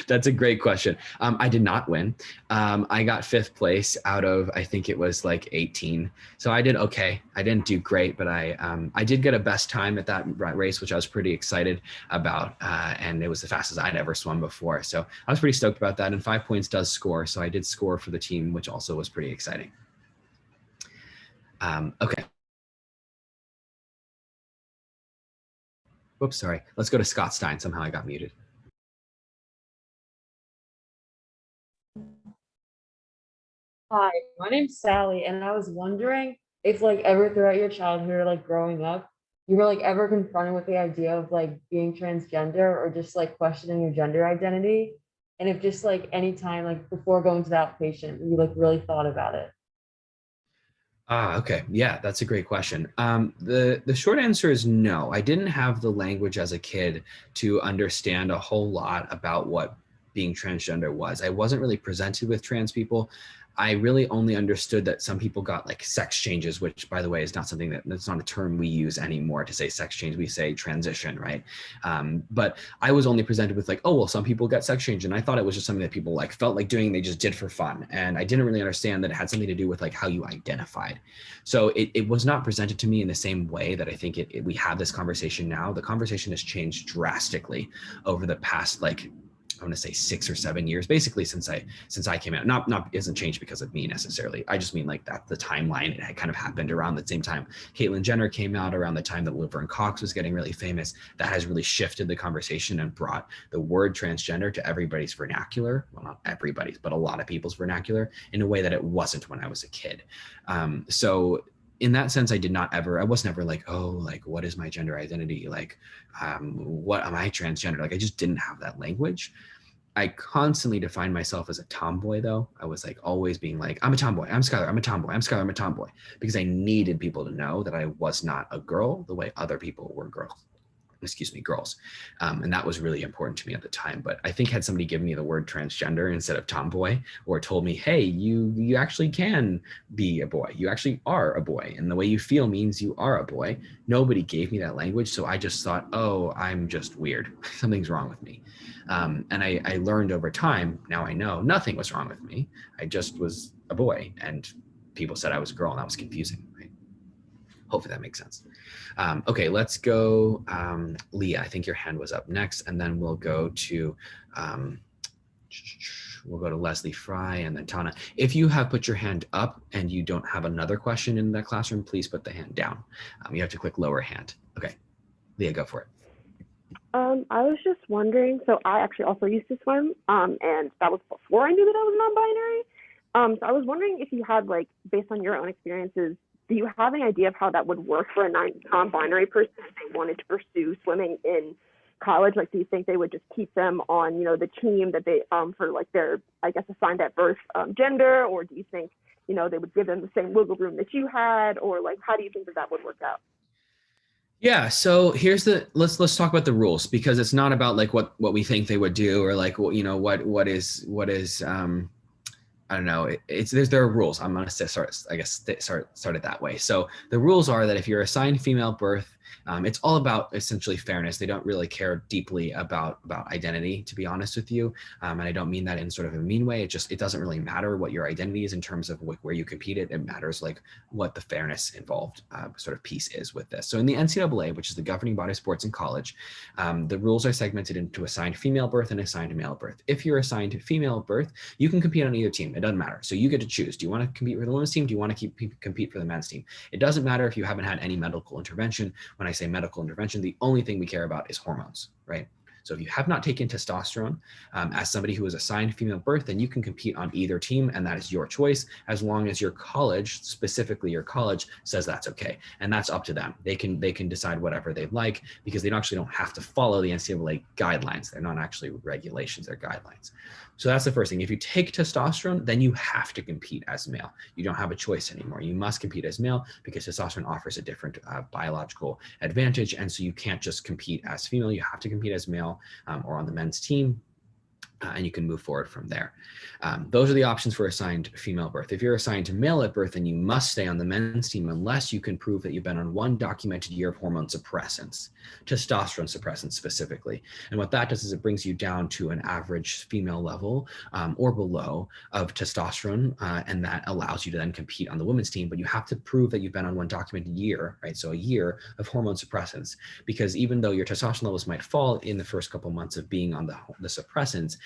[SPEAKER 5] That's a great question. I did not win. I got 5th place out of, I think it was like 18. So I did okay. I didn't do great, but I did get a best time at that race, which I was pretty excited about. And it was the fastest I'd ever swum before. So I was pretty stoked about that. And 5 points does score. So I did score for the team, which also was pretty exciting. Okay. Whoops, sorry. Let's go to Scott Stein. Somehow I got muted.
[SPEAKER 8] Hi, my name's Sally, and I was wondering if like ever throughout your childhood or like growing up, you were like ever confronted with the idea of like being transgender or just like questioning your gender identity. And if just like anytime, like before going to the outpatient, you like really thought about it.
[SPEAKER 5] Okay. Yeah, that's a great question. The short answer is no. I didn't have the language as a kid to understand a whole lot about what being transgender was. I wasn't really presented with trans people. I really only understood that some people got like sex changes, which by the way is not something that's not a term we use anymore to say sex change. We say transition, right? But I was only presented with like, oh, well, some people get sex change. And I thought it was just something that people like felt like doing, they just did for fun. And I didn't really understand that it had something to do with like how you identified. So it was not presented to me in the same way that I think we have this conversation now. The conversation has changed drastically over the past like I want to say 6 or 7 years, basically since I came out. Not isn't changed because of me necessarily. I just mean like that the timeline, it had kind of happened around the same time Caitlyn Jenner came out, around the time that Laverne Cox was getting really famous. That has really shifted the conversation and brought the word transgender to everybody's vernacular. Well, not everybody's, but a lot of people's vernacular in a way that it wasn't when I was a kid. So in that sense, I was never like, oh, like, what is my gender identity? Like, what am I transgender? Like, I just didn't have that language. I constantly defined myself as a tomboy though. I was like always being like, I'm a tomboy, I'm Schuyler, I'm a tomboy, I'm Schuyler, I'm a tomboy, because I needed people to know that I was not a girl the way other people were girls. And that was really important to me at the time. But I think had somebody given me the word transgender instead of tomboy, or told me, hey, you actually can be a boy, you actually are a boy, and the way you feel means you are a boy. Nobody gave me that language. So I just thought, oh, I'm just weird. Something's wrong with me. And I learned over time, now I know nothing was wrong with me. I just was a boy, and people said I was a girl, and that was confusing, right? Hopefully that makes sense. Okay, let's go. Leah, I think your hand was up next, and then we'll go to Leslie Fry and then Tana. If you have put your hand up and you don't have another question in that classroom, please put the hand down. You have to click lower hand. Okay, Leah, go for it.
[SPEAKER 4] I was just wondering, so I actually also used to swim, and that was before I knew that I was non-binary. So I was wondering if you had, like, based on your own experiences, do you have any idea of how that would work for a non-binary person if they wanted to pursue swimming in college? Like, do you think they would just keep them on, you know, the team that they, for like their, I guess, assigned at birth gender, or do you think, you know, they would give them the same wiggle room that you had, or like, how do you think that would work out?
[SPEAKER 5] Yeah, so here's let's talk about the rules, because it's not about like what we think they would do, or like what is I don't know. There are rules. I'm gonna start it that way. So the rules are that if you're assigned female birth, it's all about essentially fairness. They don't really care deeply about identity, to be honest with you. And I don't mean that in sort of a mean way. It doesn't really matter what your identity is in terms of where you compete. It matters like what the fairness involved sort of piece is with this. So in the NCAA, which is the governing body of sports in college, the rules are segmented into assigned female birth and assigned male birth. If you're assigned female birth, you can compete on either team. It doesn't matter. So you get to choose. Do you want to compete for the women's team? Do you want to compete for the men's team? It doesn't matter if you haven't had any medical intervention. When I say medical intervention, the only thing we care about is hormones, right? So if you have not taken testosterone as somebody who is assigned female birth, then you can compete on either team, and that is your choice, as long as your college, specifically your college, says that's okay. And that's up to them. They can decide whatever they like, because they actually don't have to follow the NCAA guidelines. They're not actually regulations, they're guidelines. So that's the first thing. If you take testosterone, then you have to compete as male. You don't have a choice anymore. You must compete as male, because testosterone offers a different biological advantage. And so you can't just compete as female. You have to compete as male or on the men's team. And you can move forward from there. Those are the options for assigned female birth. If you're assigned to male at birth, then you must stay on the men's team unless you can prove that you've been on one documented year of hormone suppressants, testosterone suppressants specifically. And what that does is it brings you down to an average female level or below of testosterone, and that allows you to then compete on the women's team. But you have to prove that you've been on one documented year, right? So a year of hormone suppressants, because even though your testosterone levels might fall in the first couple months of being on the suppressants,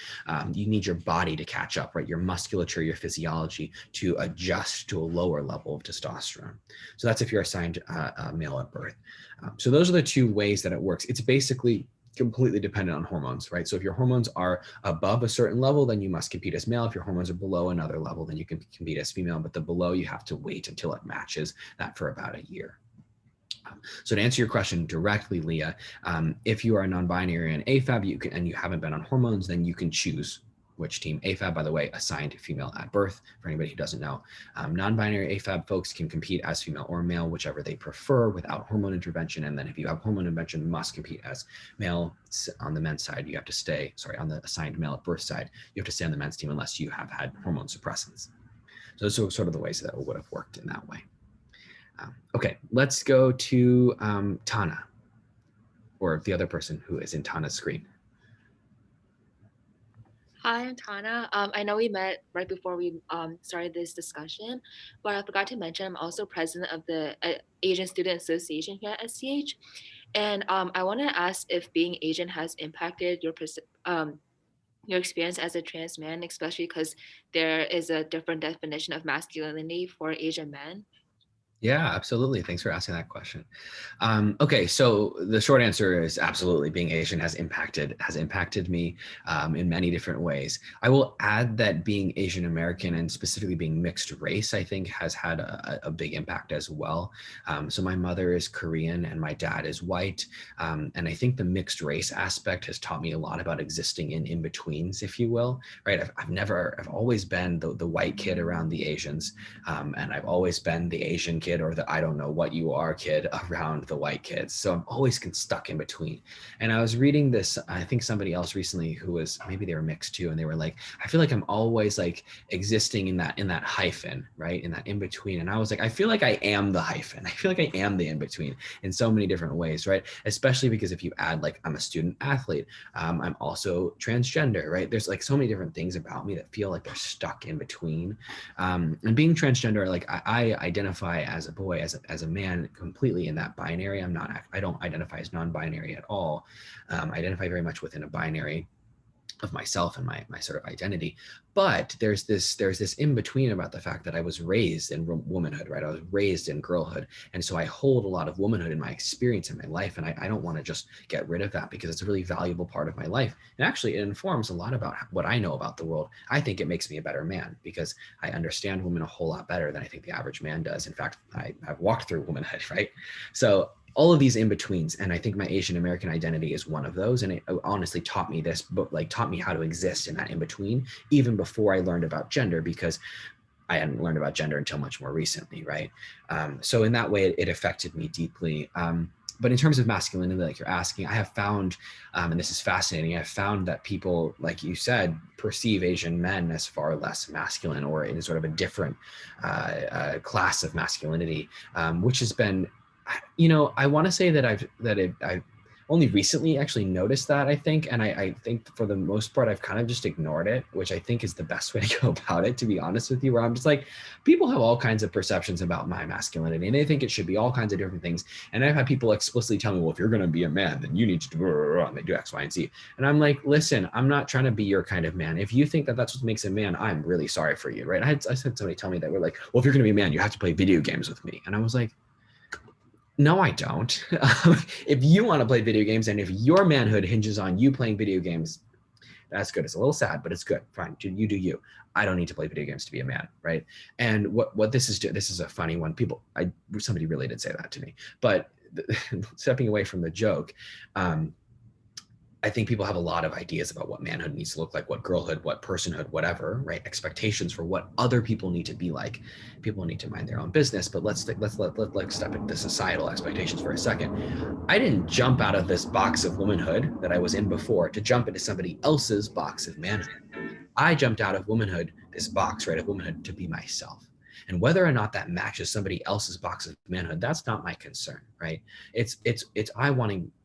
[SPEAKER 5] you need your body to catch up, right? Your musculature, your physiology to adjust to a lower level of testosterone. So that's if you're assigned male at birth. So those are the two ways that it works. It's basically completely dependent on hormones, right? So if your hormones are above a certain level, then you must compete as male. If your hormones are below another level, then you can compete as female, but the below you have to wait until it matches that for about a year. So to answer your question directly, Leah, if you are non-binary and AFAB, and you haven't been on hormones, then you can choose which team. AFAB, by the way, assigned female at birth, for anybody who doesn't know. Non-binary AFAB folks can compete as female or male, whichever they prefer, without hormone intervention. And then if you have hormone intervention, must compete as male. On the men's side, you have to stay, sorry, on the assigned male at birth side, you have to stay on the men's team unless you have had hormone suppressants. So those are sort of the ways that it would have worked in that way. Okay, let's go to Tana, or the other person who is in Tana's screen.
[SPEAKER 9] Hi, I'm Tana. I know we met right before we started this discussion, but I forgot to mention I'm also president of the Asian Student Association here at SCH. And I want to ask if being Asian has impacted your experience as a trans man, especially because there is a different definition of masculinity for Asian men.
[SPEAKER 5] Yeah, absolutely. Thanks for asking that question. Okay, so the short answer is absolutely. Being Asian has impacted me in many different ways. I will add that being Asian American and specifically being mixed race, I think, has had a big impact as well. So my mother is Korean and my dad is white, and I think the mixed race aspect has taught me a lot about existing in in-betweens, if you will. Right? I've always been the white kid around the Asians, and I've always been the Asian kid or the I don't know what you are kid around the white kids. So I'm always stuck in between. And I was reading this, I think somebody else recently who was, maybe they were mixed too, and they were like, I feel like I'm always like existing in that hyphen, right? In that in between. And I was like, I feel like I am the hyphen. I feel like I am the in between in so many different ways, right? Especially because if you add like, I'm a student athlete, I'm also transgender, right? There's like so many different things about me that feel like they're stuck in between. And being transgender, like I identify as a boy, as a man, completely in that binary. I don't identify as non-binary at all. I identify very much within a binary of myself and my sort of identity. But there's this in between about the fact that I was raised in womanhood, right? I was raised in girlhood. And so I hold a lot of womanhood in my experience in my life. And I don't want to just get rid of that because it's a really valuable part of my life. And actually it informs a lot about what I know about the world. I think it makes me a better man because I understand women a whole lot better than I think the average man does. In fact, I've walked through womanhood, right? So all of these in-betweens, and I think my Asian American identity is one of those, and it honestly taught me this, but like taught me how to exist in that in-between, even before I learned about gender, because I hadn't learned about gender until much more recently, right? So in that way, it affected me deeply. But in terms of masculinity, like you're asking, I have found, and this is fascinating, I've found that people, like you said, perceive Asian men as far less masculine or in sort of a different class of masculinity, which has been, you know, I want to say that I've only recently actually noticed that, I think. And I think for the most part, I've kind of just ignored it, which I think is the best way to go about it, to be honest with you, where I'm just like, people have all kinds of perceptions about my masculinity and they think it should be all kinds of different things. And I've had people explicitly tell me, well, if you're going to be a man, then you need to do, and they do X, Y, and Z. And I'm like, listen, I'm not trying to be your kind of man. If you think that that's what makes a man, I'm really sorry for you, right? I had somebody tell me that, we're like, well, if you're going to be a man, you have to play video games with me. And I was like, no, I don't. If you want to play video games and if your manhood hinges on you playing video games, that's good. It's a little sad, but it's good. Fine, you do you. I don't need to play video games to be a man, right? And what this is a funny one. Somebody really did say that to me. But stepping away from the joke, I think people have a lot of ideas about what manhood needs to look like, what girlhood, what personhood, whatever, right? Expectations for what other people need to be like. People need to mind their own business, but let's step into societal expectations for a second. I didn't jump out of this box of womanhood that I was in before to jump into somebody else's box of manhood. I jumped out of womanhood, this box, right, of womanhood, to be myself. And whether or not that matches somebody else's box of manhood, that's not my concern, right? It's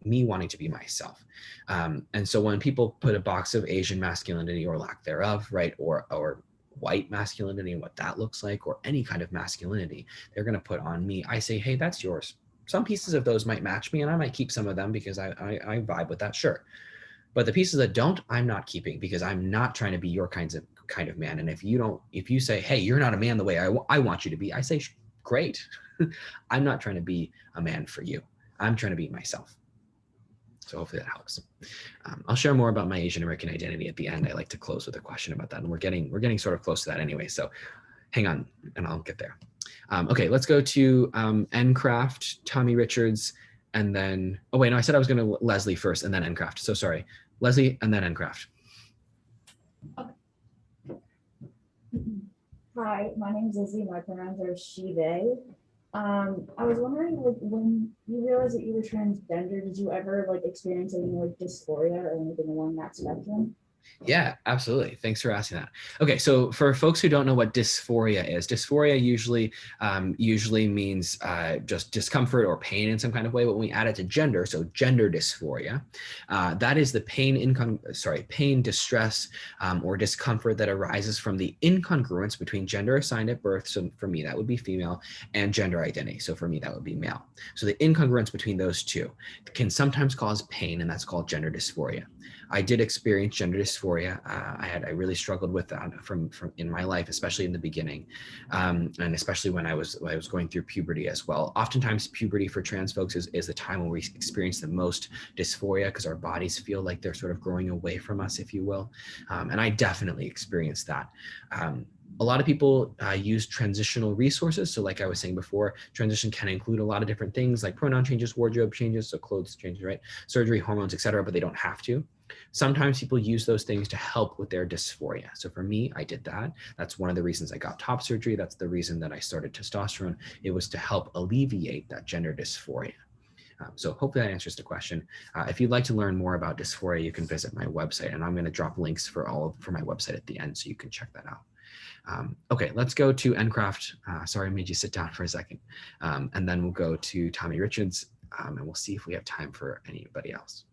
[SPEAKER 5] me wanting to be myself. And so when people put a box of Asian masculinity or lack thereof, right, or white masculinity and what that looks like, or any kind of masculinity, they're going to put on me. I say, hey, that's yours. Some pieces of those might match me, and I might keep some of them because I vibe with that, sure. But the pieces that don't, I'm not keeping because I'm not trying to be your kind of man. And if you say, hey, you're not a man the way I want you to be, I say, great. I'm not trying to be a man for you. I'm trying to be myself. So hopefully that helps. I'll share more about my Asian American identity at the end. I like to close with a question about that. And we're getting sort of close to that anyway. So hang on and I'll get there. Okay, let's go to Ncraft, Tommy Richards, and then, oh wait, no, I said I was going to Leslie first and then Ncraft. So sorry, Leslie and then Ncraft.
[SPEAKER 8] Okay.
[SPEAKER 10] Hi, my name is Izzy. My pronouns are she, they. I was wondering, like, when you realized that you were transgender, did you ever like experience any like dysphoria or anything along that spectrum?
[SPEAKER 5] Yeah, absolutely. Thanks for asking that. Okay, so for folks who don't know what dysphoria is, dysphoria usually means just discomfort or pain in some kind of way. But when we add it to gender, so gender dysphoria, that is the pain, distress, or discomfort that arises from the incongruence between gender assigned at birth. So for me, that would be female, and gender identity. So for me, that would be male. So the incongruence between those two can sometimes cause pain, and that's called gender dysphoria. I did experience gender dysphoria. I really struggled with that from in my life, especially in the beginning, and especially when I was going through puberty as well. Oftentimes, puberty for trans folks is the time when we experience the most dysphoria because our bodies feel like they're sort of growing away from us, if you will. And I definitely experienced that. A lot of people use transitional resources. So like I was saying before, transition can include a lot of different things like pronoun changes, wardrobe changes, so clothes changes, right? Surgery, hormones, etc., but they don't have to. Sometimes people use those things to help with their dysphoria. So for me, I did that. That's one of the reasons I got top surgery. That's the reason that I started testosterone. It was to help alleviate that gender dysphoria. So hopefully that answers the question. If you'd like to learn more about dysphoria, you can visit my website, and I'm going to drop links for my website at the end, so you can check that out. Okay, let's go to Encraft. Sorry, I made you sit down for a second. And then we'll go to Tommy Richards, and we'll see if we have time for anybody else.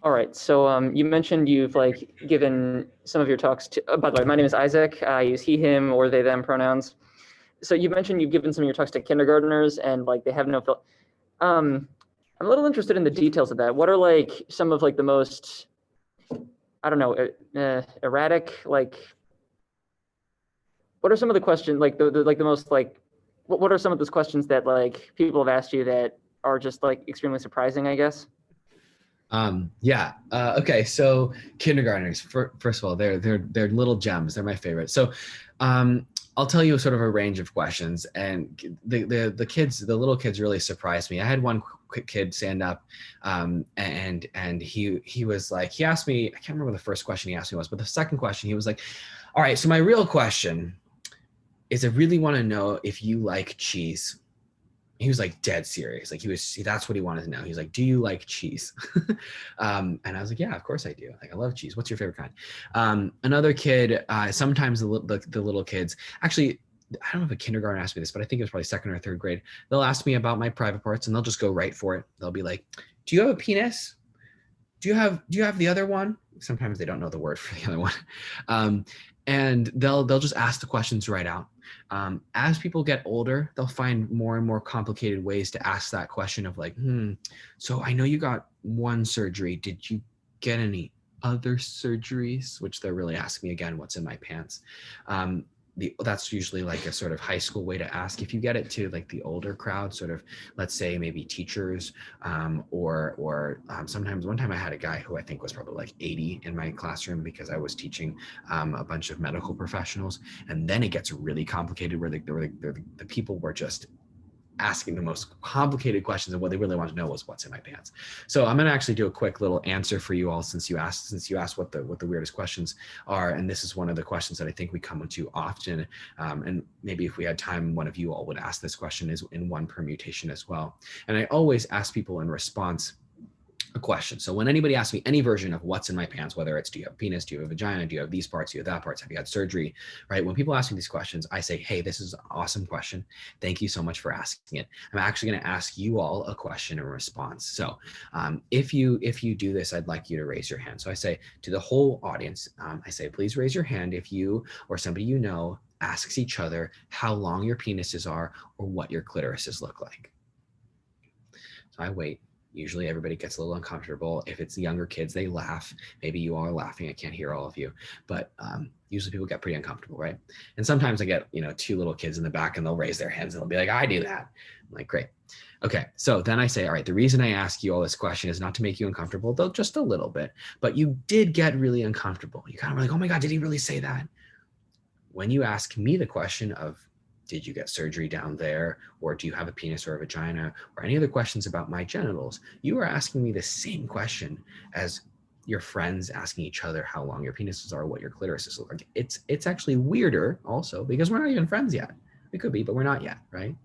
[SPEAKER 11] All right, so you mentioned you've like given some of your talks to, by the way, my name is Isaac. I use he, him, or they, them pronouns. So you mentioned you've given some of your talks to kindergartners and like they have no I'm a little interested in the details of that. What are like some of like the most, I don't know, erratic, like, what are some of the questions, like the most like, what are some of those questions that like people have asked you that are just like extremely surprising, I guess?
[SPEAKER 5] Okay, so kindergartners, first of all, they're little gems. They're my favorite. So I'll tell you sort of a range of questions, and the little kids really surprised me. I had one quick kid stand up, and he was like, he asked me, I can't remember what the first question he asked me was, but the second question he was like, all right, so my real question is, I really want to know if you like cheese. He was like dead serious. Like that's what he wanted to know. He's like, do you like cheese? And I was like, yeah, of course I do. Like, I love cheese. What's your favorite kind? Another kid, sometimes the little kids, actually, I don't know if a kindergarten asked me this, but I think it was probably second or third grade. They'll ask me about my private parts and they'll just go right for it. They'll be like, do you have a penis? Do you have the other one? Sometimes they don't know the word for the other one. And they'll just ask the questions right out. As people get older, they'll find more and more complicated ways to ask that question of like, so I know you got one surgery. Did you get any other surgeries? Which they're really asking me again, what's in my pants? That's usually like a sort of high school way to ask. If you get it to like the older crowd, sort of, let's say maybe teachers, or sometimes one time I had a guy who I think was probably like 80 in my classroom because I was teaching a bunch of medical professionals, and then it gets really complicated where the people were just asking the most complicated questions, and what they really want to know was what's in my pants. So I'm going to actually do a quick little answer for you all, since you asked what the weirdest questions are, and this is one of the questions that I think we come to often, and maybe if we had time, one of you all would ask this question is in one permutation as well. And I always ask people in response a question. So when anybody asks me any version of what's in my pants, whether it's do you have a penis, do you have a vagina, do you have these parts, do you have that parts, have you had surgery, right? When people ask me these questions, I say, hey, this is an awesome question. Thank you so much for asking it. I'm actually going to ask you all a question in response. So if you do this, I'd like you to raise your hand. So I say to the whole audience, I say, please raise your hand if you or somebody you know asks each other how long your penises are or what your clitorises look like. So I wait. Usually everybody gets a little uncomfortable. If it's the younger kids, they laugh. Maybe you all are laughing. I can't hear all of you, but usually people get pretty uncomfortable, right? And sometimes I get, two little kids in the back and they'll raise their hands and they'll be like, I do that. I'm like, great. Okay, so then I say, all right, the reason I ask you all this question is not to make you uncomfortable, though just a little bit, but you did get really uncomfortable. You kind of were like, oh my God, did he really say that? When you ask me the question of, did you get surgery down there? Or do you have a penis or a vagina? Or any other questions about my genitals? You are asking me the same question as your friends asking each other how long your penises are, what your clitorises look like. It's actually weirder also because we're not even friends yet. We could be, but we're not yet, right?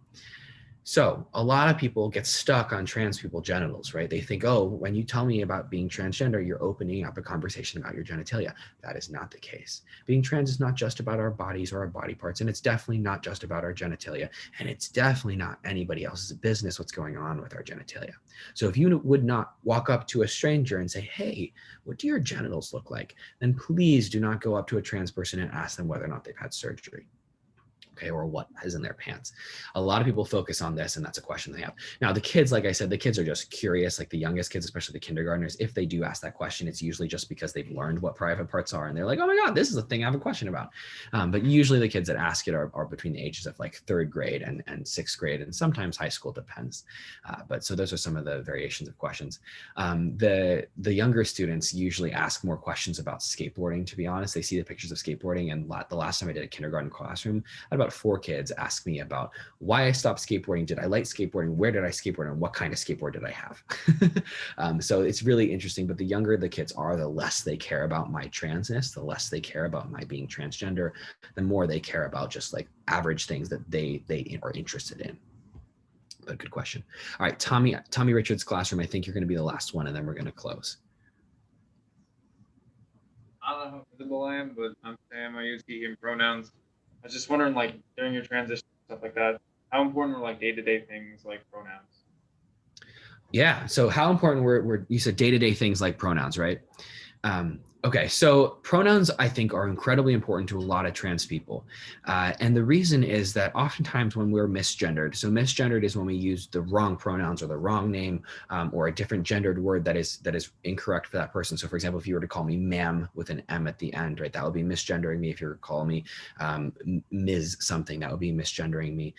[SPEAKER 5] So a lot of people get stuck on trans people genitals, right? They think, oh, when you tell me about being transgender, you're opening up a conversation about your genitalia. That is not the case. Being trans is not just about our bodies or our body parts, and it's definitely not just about our genitalia, and it's definitely not anybody else's business what's going on with our genitalia. So if you would not walk up to a stranger and say, hey, what do your genitals look like? Then please do not go up to a trans person and ask them whether or not they've had surgery. Okay, or what is in their pants. A lot of people focus on this, and that's a question they have. Now, the kids, like I said, the kids are just curious, like the youngest kids, especially the kindergartners. If they do ask that question, it's usually just because they've learned what private parts are, and they're like, oh my God, this is a thing I have a question about. But usually the kids that ask it are between the ages of like 3rd grade and 6th grade, and sometimes high school, depends. But so those are some of the variations of questions. The younger students usually ask more questions about skateboarding, to be honest. They see the pictures of skateboarding, and the last time I did a kindergarten classroom, I had about 4 kids ask me about why I stopped skateboarding. Did I like skateboarding? Where did I skateboard? And what kind of skateboard did I have? So it's really interesting, but the younger the kids are, the less they care about my transness, the less they care about my being transgender, the more they care about just like average things that they are interested in. But good question. All right, Tommy Richards' classroom, I think you're gonna be the last one, and then we're gonna close.
[SPEAKER 7] I don't know how visible I am, but I'm Sam. I use he, him pronouns. I was just wondering, like, during your transition, stuff like that, how important were like day-to-day things like pronouns?
[SPEAKER 5] Yeah, so how important were you said day-to-day things like pronouns, right? Okay, so pronouns, I think, are incredibly important to a lot of trans people. And the reason is that oftentimes when we're misgendered, so misgendered is when we use the wrong pronouns or the wrong name or a different gendered word that is incorrect for that person. So for example, if you were to call me ma'am with an M at the end, right, that would be misgendering me. If you were to call me Ms. something, that would be misgendering me,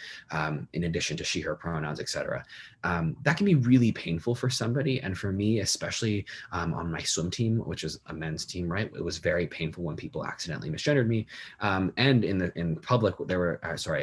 [SPEAKER 5] in addition to she, her pronouns, etc. That can be really painful for somebody. And for me, especially on my swim team, which is a men's team, right? It was very painful when people accidentally misgendered me. And in public, there were,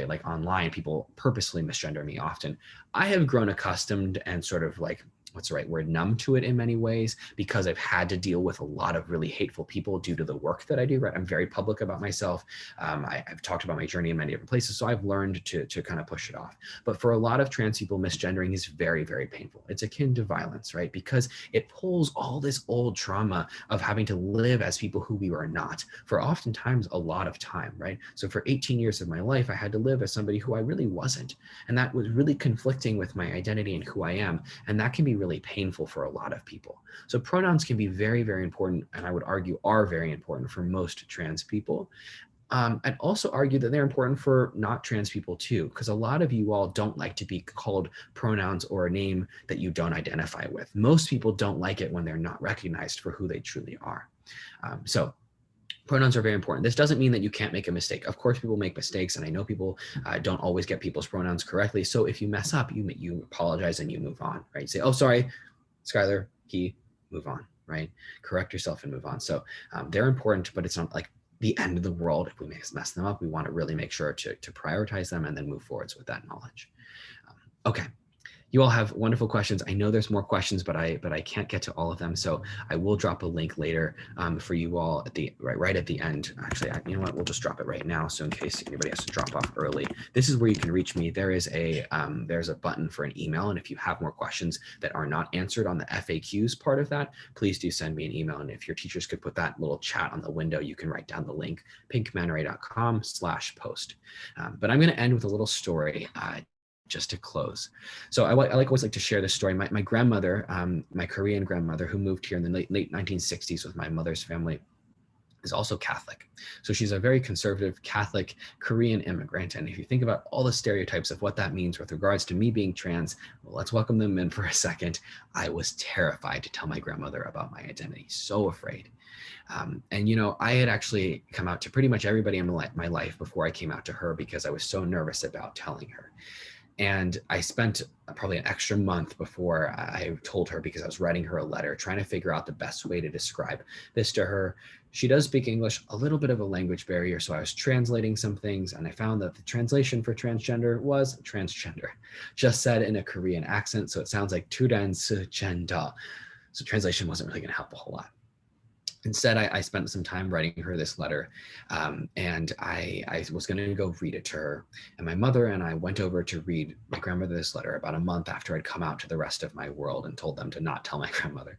[SPEAKER 5] like online, people purposely misgender me often. I have grown accustomed and sort of like, what's the right word, numb to it in many ways, because I've had to deal with a lot of really hateful people due to the work that I do, right? I'm very public about myself. I've talked about my journey in many different places, so I've learned to kind of push it off. But for a lot of trans people, misgendering is very, very painful. It's akin to violence, right? Because it pulls all this old trauma of having to live as people who we were not for oftentimes a lot of time, right? So for 18 years of my life, I had to live as somebody who I really wasn't. And that was really conflicting with my identity and who I am. And that can be really painful for a lot of people. So pronouns can be very, very important, and I would argue are very important for most trans people. I'd also argue that they're important for not trans people too, because a lot of you all don't like to be called pronouns or a name that you don't identify with. Most people don't like it when they're not recognized for who they truly are. So pronouns are very important. This doesn't mean that you can't make a mistake. Of course, people make mistakes, and I know people don't always get people's pronouns correctly. So if you mess up, you apologize and you move on, right? Say, oh, sorry, Schuyler, he, move on, right? Correct yourself and move on. So they're important, but it's not like the end of the world if we mess them up. We want to really make sure to prioritize them and then move forwards with that knowledge. Okay. You all have wonderful questions. I know there's more questions, but I can't get to all of them. So I will drop a link later for you all at the right at the end. Actually, you know what? We'll just drop it right now. So in case anybody has to drop off early, this is where you can reach me. There is there's a button for an email, and if you have more questions that are not answered on the FAQs part of that, please do send me an email. And if your teachers could put that little chat on the window, you can write down the link, pinkmanray.com/post. But I'm going to end with a little story. Just to close. So I always like to share this story. My grandmother, my Korean grandmother, who moved here in the late 1960s with my mother's family, is also Catholic. So she's a very conservative Catholic Korean immigrant. And if you think about all the stereotypes of what that means with regards to me being trans, well, let's welcome them in for a second. I was terrified to tell my grandmother about my identity, so afraid. And, you know, I had actually come out to pretty much everybody in my life before I came out to her because I was so nervous about telling her. And I spent probably an extra month before I told her, because I was writing her a letter, trying to figure out the best way to describe this to her. She does speak English, a little bit of a language barrier, so I was translating some things, and I found that the translation for transgender was transgender, just said in a Korean accent, so it sounds like transgender. So translation wasn't really going to help a whole lot. Instead, I spent some time writing her this letter, and I was going to go read it to her. And my mother and I went over to read my grandmother this letter about a month after I'd come out to the rest of my world and told them to not tell my grandmother.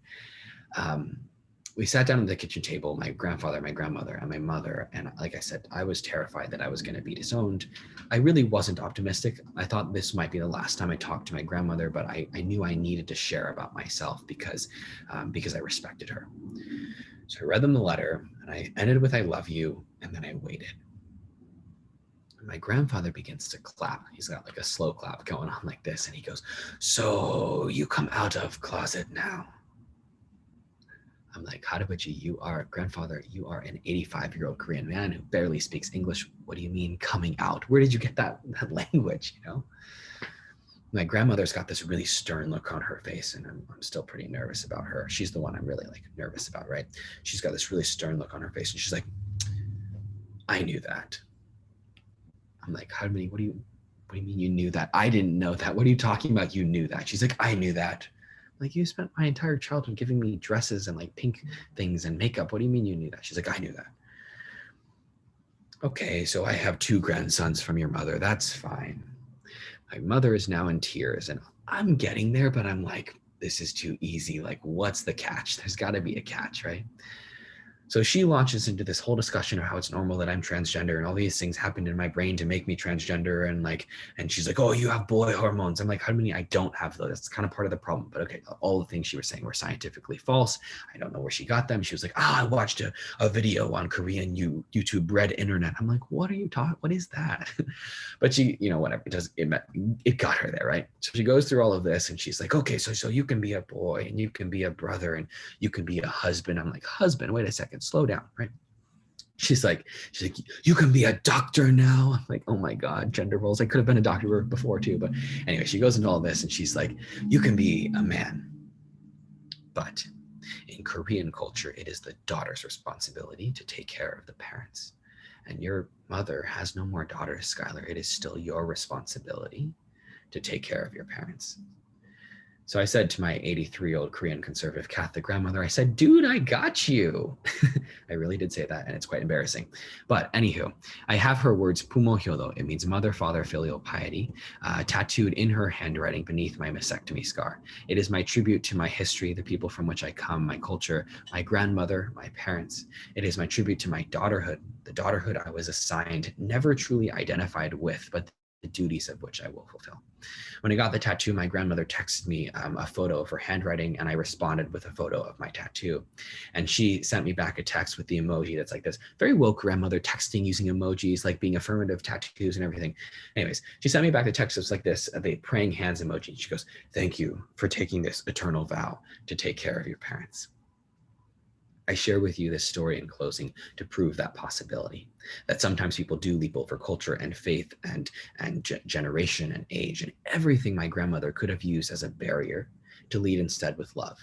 [SPEAKER 5] We sat down at the kitchen table, my grandfather, my grandmother, and my mother. And like I said, I was terrified that I was going to be disowned. I really wasn't optimistic. I thought this might be the last time I talked to my grandmother, but I knew I needed to share about myself because I respected her. So I read them the letter, and I ended with "I love you," and then I waited. And my grandfather begins to clap. He's got like a slow clap going on like this, and he goes, "So you come out of closet now?" I'm like, "Harabachi, you are, grandfather, you are an 85-year-old Korean man who barely speaks English. What do you mean coming out? Where did you get that language, you know?" My grandmother's got this really stern look on her face, and I'm still pretty nervous about her. She's the one I'm really like nervous about, right? She's got this really stern look on her face, and she's like, "I knew that." I'm like, "How many? What do you mean you knew that? I didn't know that. What are you talking about? You knew that?" She's like, "I knew that." I'm like, "You spent my entire childhood giving me dresses and like pink things and makeup. What do you mean you knew that?" She's like, "I knew that." "Okay, so I have 2 grandsons from your mother. That's fine." My mother is now in tears, and I'm getting there, but I'm like, this is too easy. Like, what's the catch? There's got to be a catch, right? So she launches into this whole discussion of how it's normal that I'm transgender and all these things happened in my brain to make me transgender. And she's like, "Oh, you have boy hormones." I'm like, "How many? I don't have those." That's kind of part of the problem. But okay, all the things she was saying were scientifically false. I don't know where she got them. She was like, "I watched a video on Korean YouTube Red Internet." I'm like, "What are you talking? What is that?" But she, whatever, it got her there, right? So she goes through all of this and she's like, "Okay, so you can be a boy and you can be a brother and you can be a husband." I'm like, "Husband? Wait a second, slow down," right? She's like, "You can be a doctor now." I'm like, oh my God, gender roles. I could have been a doctor before too. But anyway, she goes into all this and she's like, "You can be a man. But in Korean culture, it is the daughter's responsibility to take care of the parents. And your mother has no more daughters, Schuyler. It is still your responsibility to take care of your parents." So I said to my 83-year-old Korean conservative Catholic grandmother, I said, "Dude, I got you." I really did say that, and it's quite embarrassing. But anywho, I have her words, "Pumo hyodo," it means mother, father, filial piety, tattooed in her handwriting beneath my mastectomy scar. It is my tribute to my history, the people from which I come, my culture, my grandmother, my parents. It is my tribute to my daughterhood, the daughterhood I was assigned, never truly identified with, but the duties of which I will fulfill. When I got the tattoo, my grandmother texted me a photo of her handwriting, and I responded with a photo of my tattoo. And she sent me back a text with the emoji that's like this. Very woke grandmother texting using emojis, like being affirmative tattoos and everything. Anyways, she sent me back the text that's like this, the praying hands emoji. She goes, "Thank you for taking this eternal vow to take care of your parents." I share with you this story in closing to prove that possibility, that sometimes people do leap over culture and faith and generation and age and everything my grandmother could have used as a barrier to lead instead with love.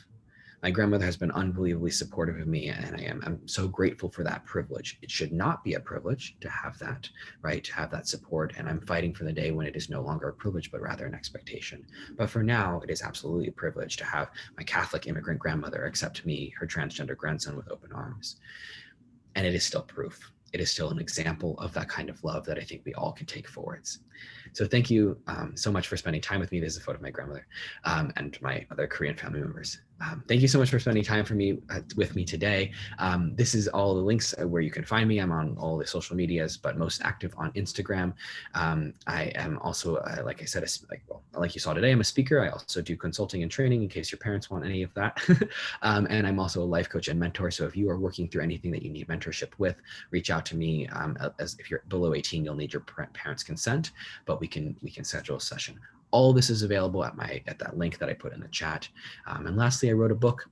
[SPEAKER 5] My grandmother has been unbelievably supportive of me, and I'm so grateful for that privilege. It should not be a privilege to have that, right? To have that support, and I'm fighting for the day when it is no longer a privilege, but rather an expectation. But for now, it is absolutely a privilege to have my Catholic immigrant grandmother accept me, her transgender grandson, with open arms. And it is still proof. It is still an example of that kind of love that I think we all can take forwards. So thank you so much for spending time with me. This is a photo of my grandmother and my other Korean family members. Thank you so much for spending time with me today. This is all the links where you can find me. I'm on all the social medias, but most active on Instagram. I am also, like I said, like you saw today, I'm a speaker. I also do consulting and training in case your parents want any of that. And I'm also a life coach and mentor. So if you are working through anything that you need mentorship with, reach out to me. As if you're below 18, you'll need your parents' consent, but we can schedule a session. All this is available at that link that I put in the chat. And lastly, I wrote a book.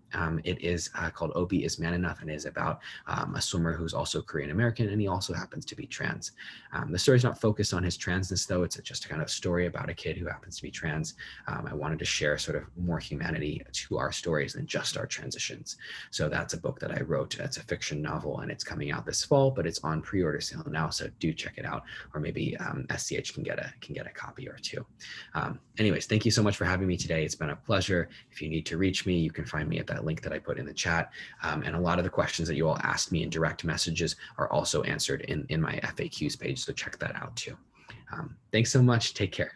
[SPEAKER 5] It is called Obi is Man Enough, and is about a swimmer who's also Korean American, and he also happens to be trans. The story's not focused on his transness, though. It's just a kind of story about a kid who happens to be trans. I wanted to share sort of more humanity to our stories than just our transitions. So that's a book that I wrote. It's a fiction novel, and it's coming out this fall, but it's on pre-order sale now. So do check it out, or maybe SCH can get a copy or two. Anyways, thank you so much for having me today. It's been a pleasure. If you need to reach me, you can find me at that link that I put in the chat. And a lot of the questions that you all asked me in direct messages are also answered in my FAQs page, so check that out too. Thanks so much. Take care.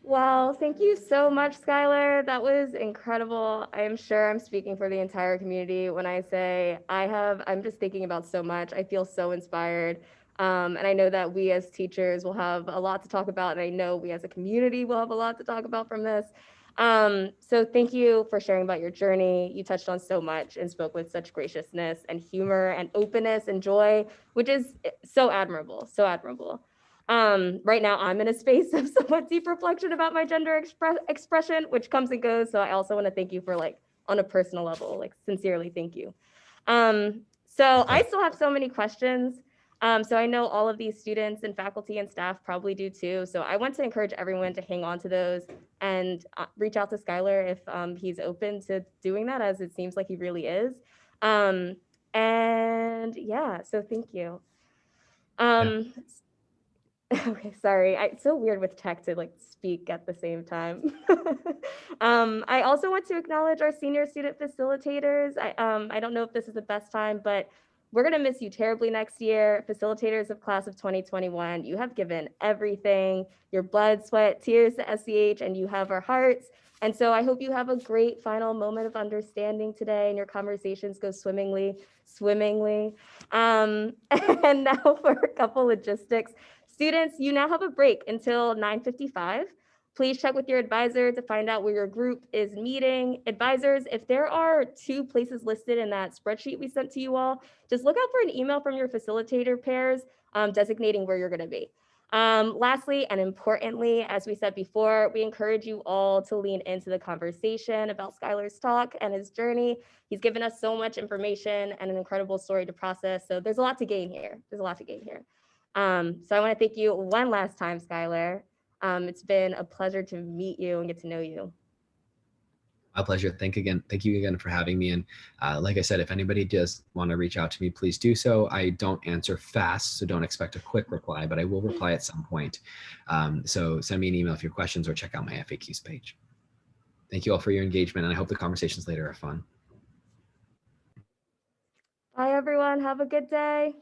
[SPEAKER 12] Wow, thank you so much, Schuyler. That was incredible. I'm sure I'm speaking for the entire community when I say I'm just thinking about so much. I feel so inspired. And I know that we as teachers will have a lot to talk about, and I know we as a community will have a lot to talk about from this. So thank you for sharing about your journey. You touched on so much and spoke with such graciousness and humor and openness and joy, which is so admirable, so admirable. Right now I'm in a space of somewhat deep reflection about my gender expression, which comes and goes. So I also want to thank you for, like, on a personal level, like, sincerely thank you. So I still have so many questions. So I know all of these students and faculty and staff probably do too. So I want to encourage everyone to hang on to those and reach out to Schuyler if he's open to doing that, as it seems like he really is. And yeah, so thank you. Okay, sorry. It's so weird with tech to, like, speak at the same time. I also want to acknowledge our senior student facilitators. I don't know if this is the best time, but we're going to miss you terribly next year. Facilitators of class of 2021, you have given everything, your blood, sweat, tears to SCH, and you have our hearts. And so I hope you have a great final moment of understanding today and your conversations go swimmingly. And now for a couple logistics. Students, you now have a break until 9:55. Please check with your advisor to find out where your group is meeting. Advisors, if there are 2 places listed in that spreadsheet we sent to you all, just look out for an email from your facilitator pairs designating where you're going to be. Lastly, and importantly, as we said before, we encourage you all to lean into the conversation about Schuyler's talk and his journey. He's given us so much information and an incredible story to process. So there's a lot to gain here. So I want to thank you one last time, Schuyler. It's been a pleasure to meet you and get to know you.
[SPEAKER 5] My pleasure. Thank you again for having me. And like I said, if anybody does want to reach out to me, please do so. I don't answer fast, so don't expect a quick reply, but I will reply at some point. So send me an email if you have questions or check out my FAQs page. Thank you all for your engagement, and I hope the conversations later are fun.
[SPEAKER 12] Bye, everyone. Have a good day.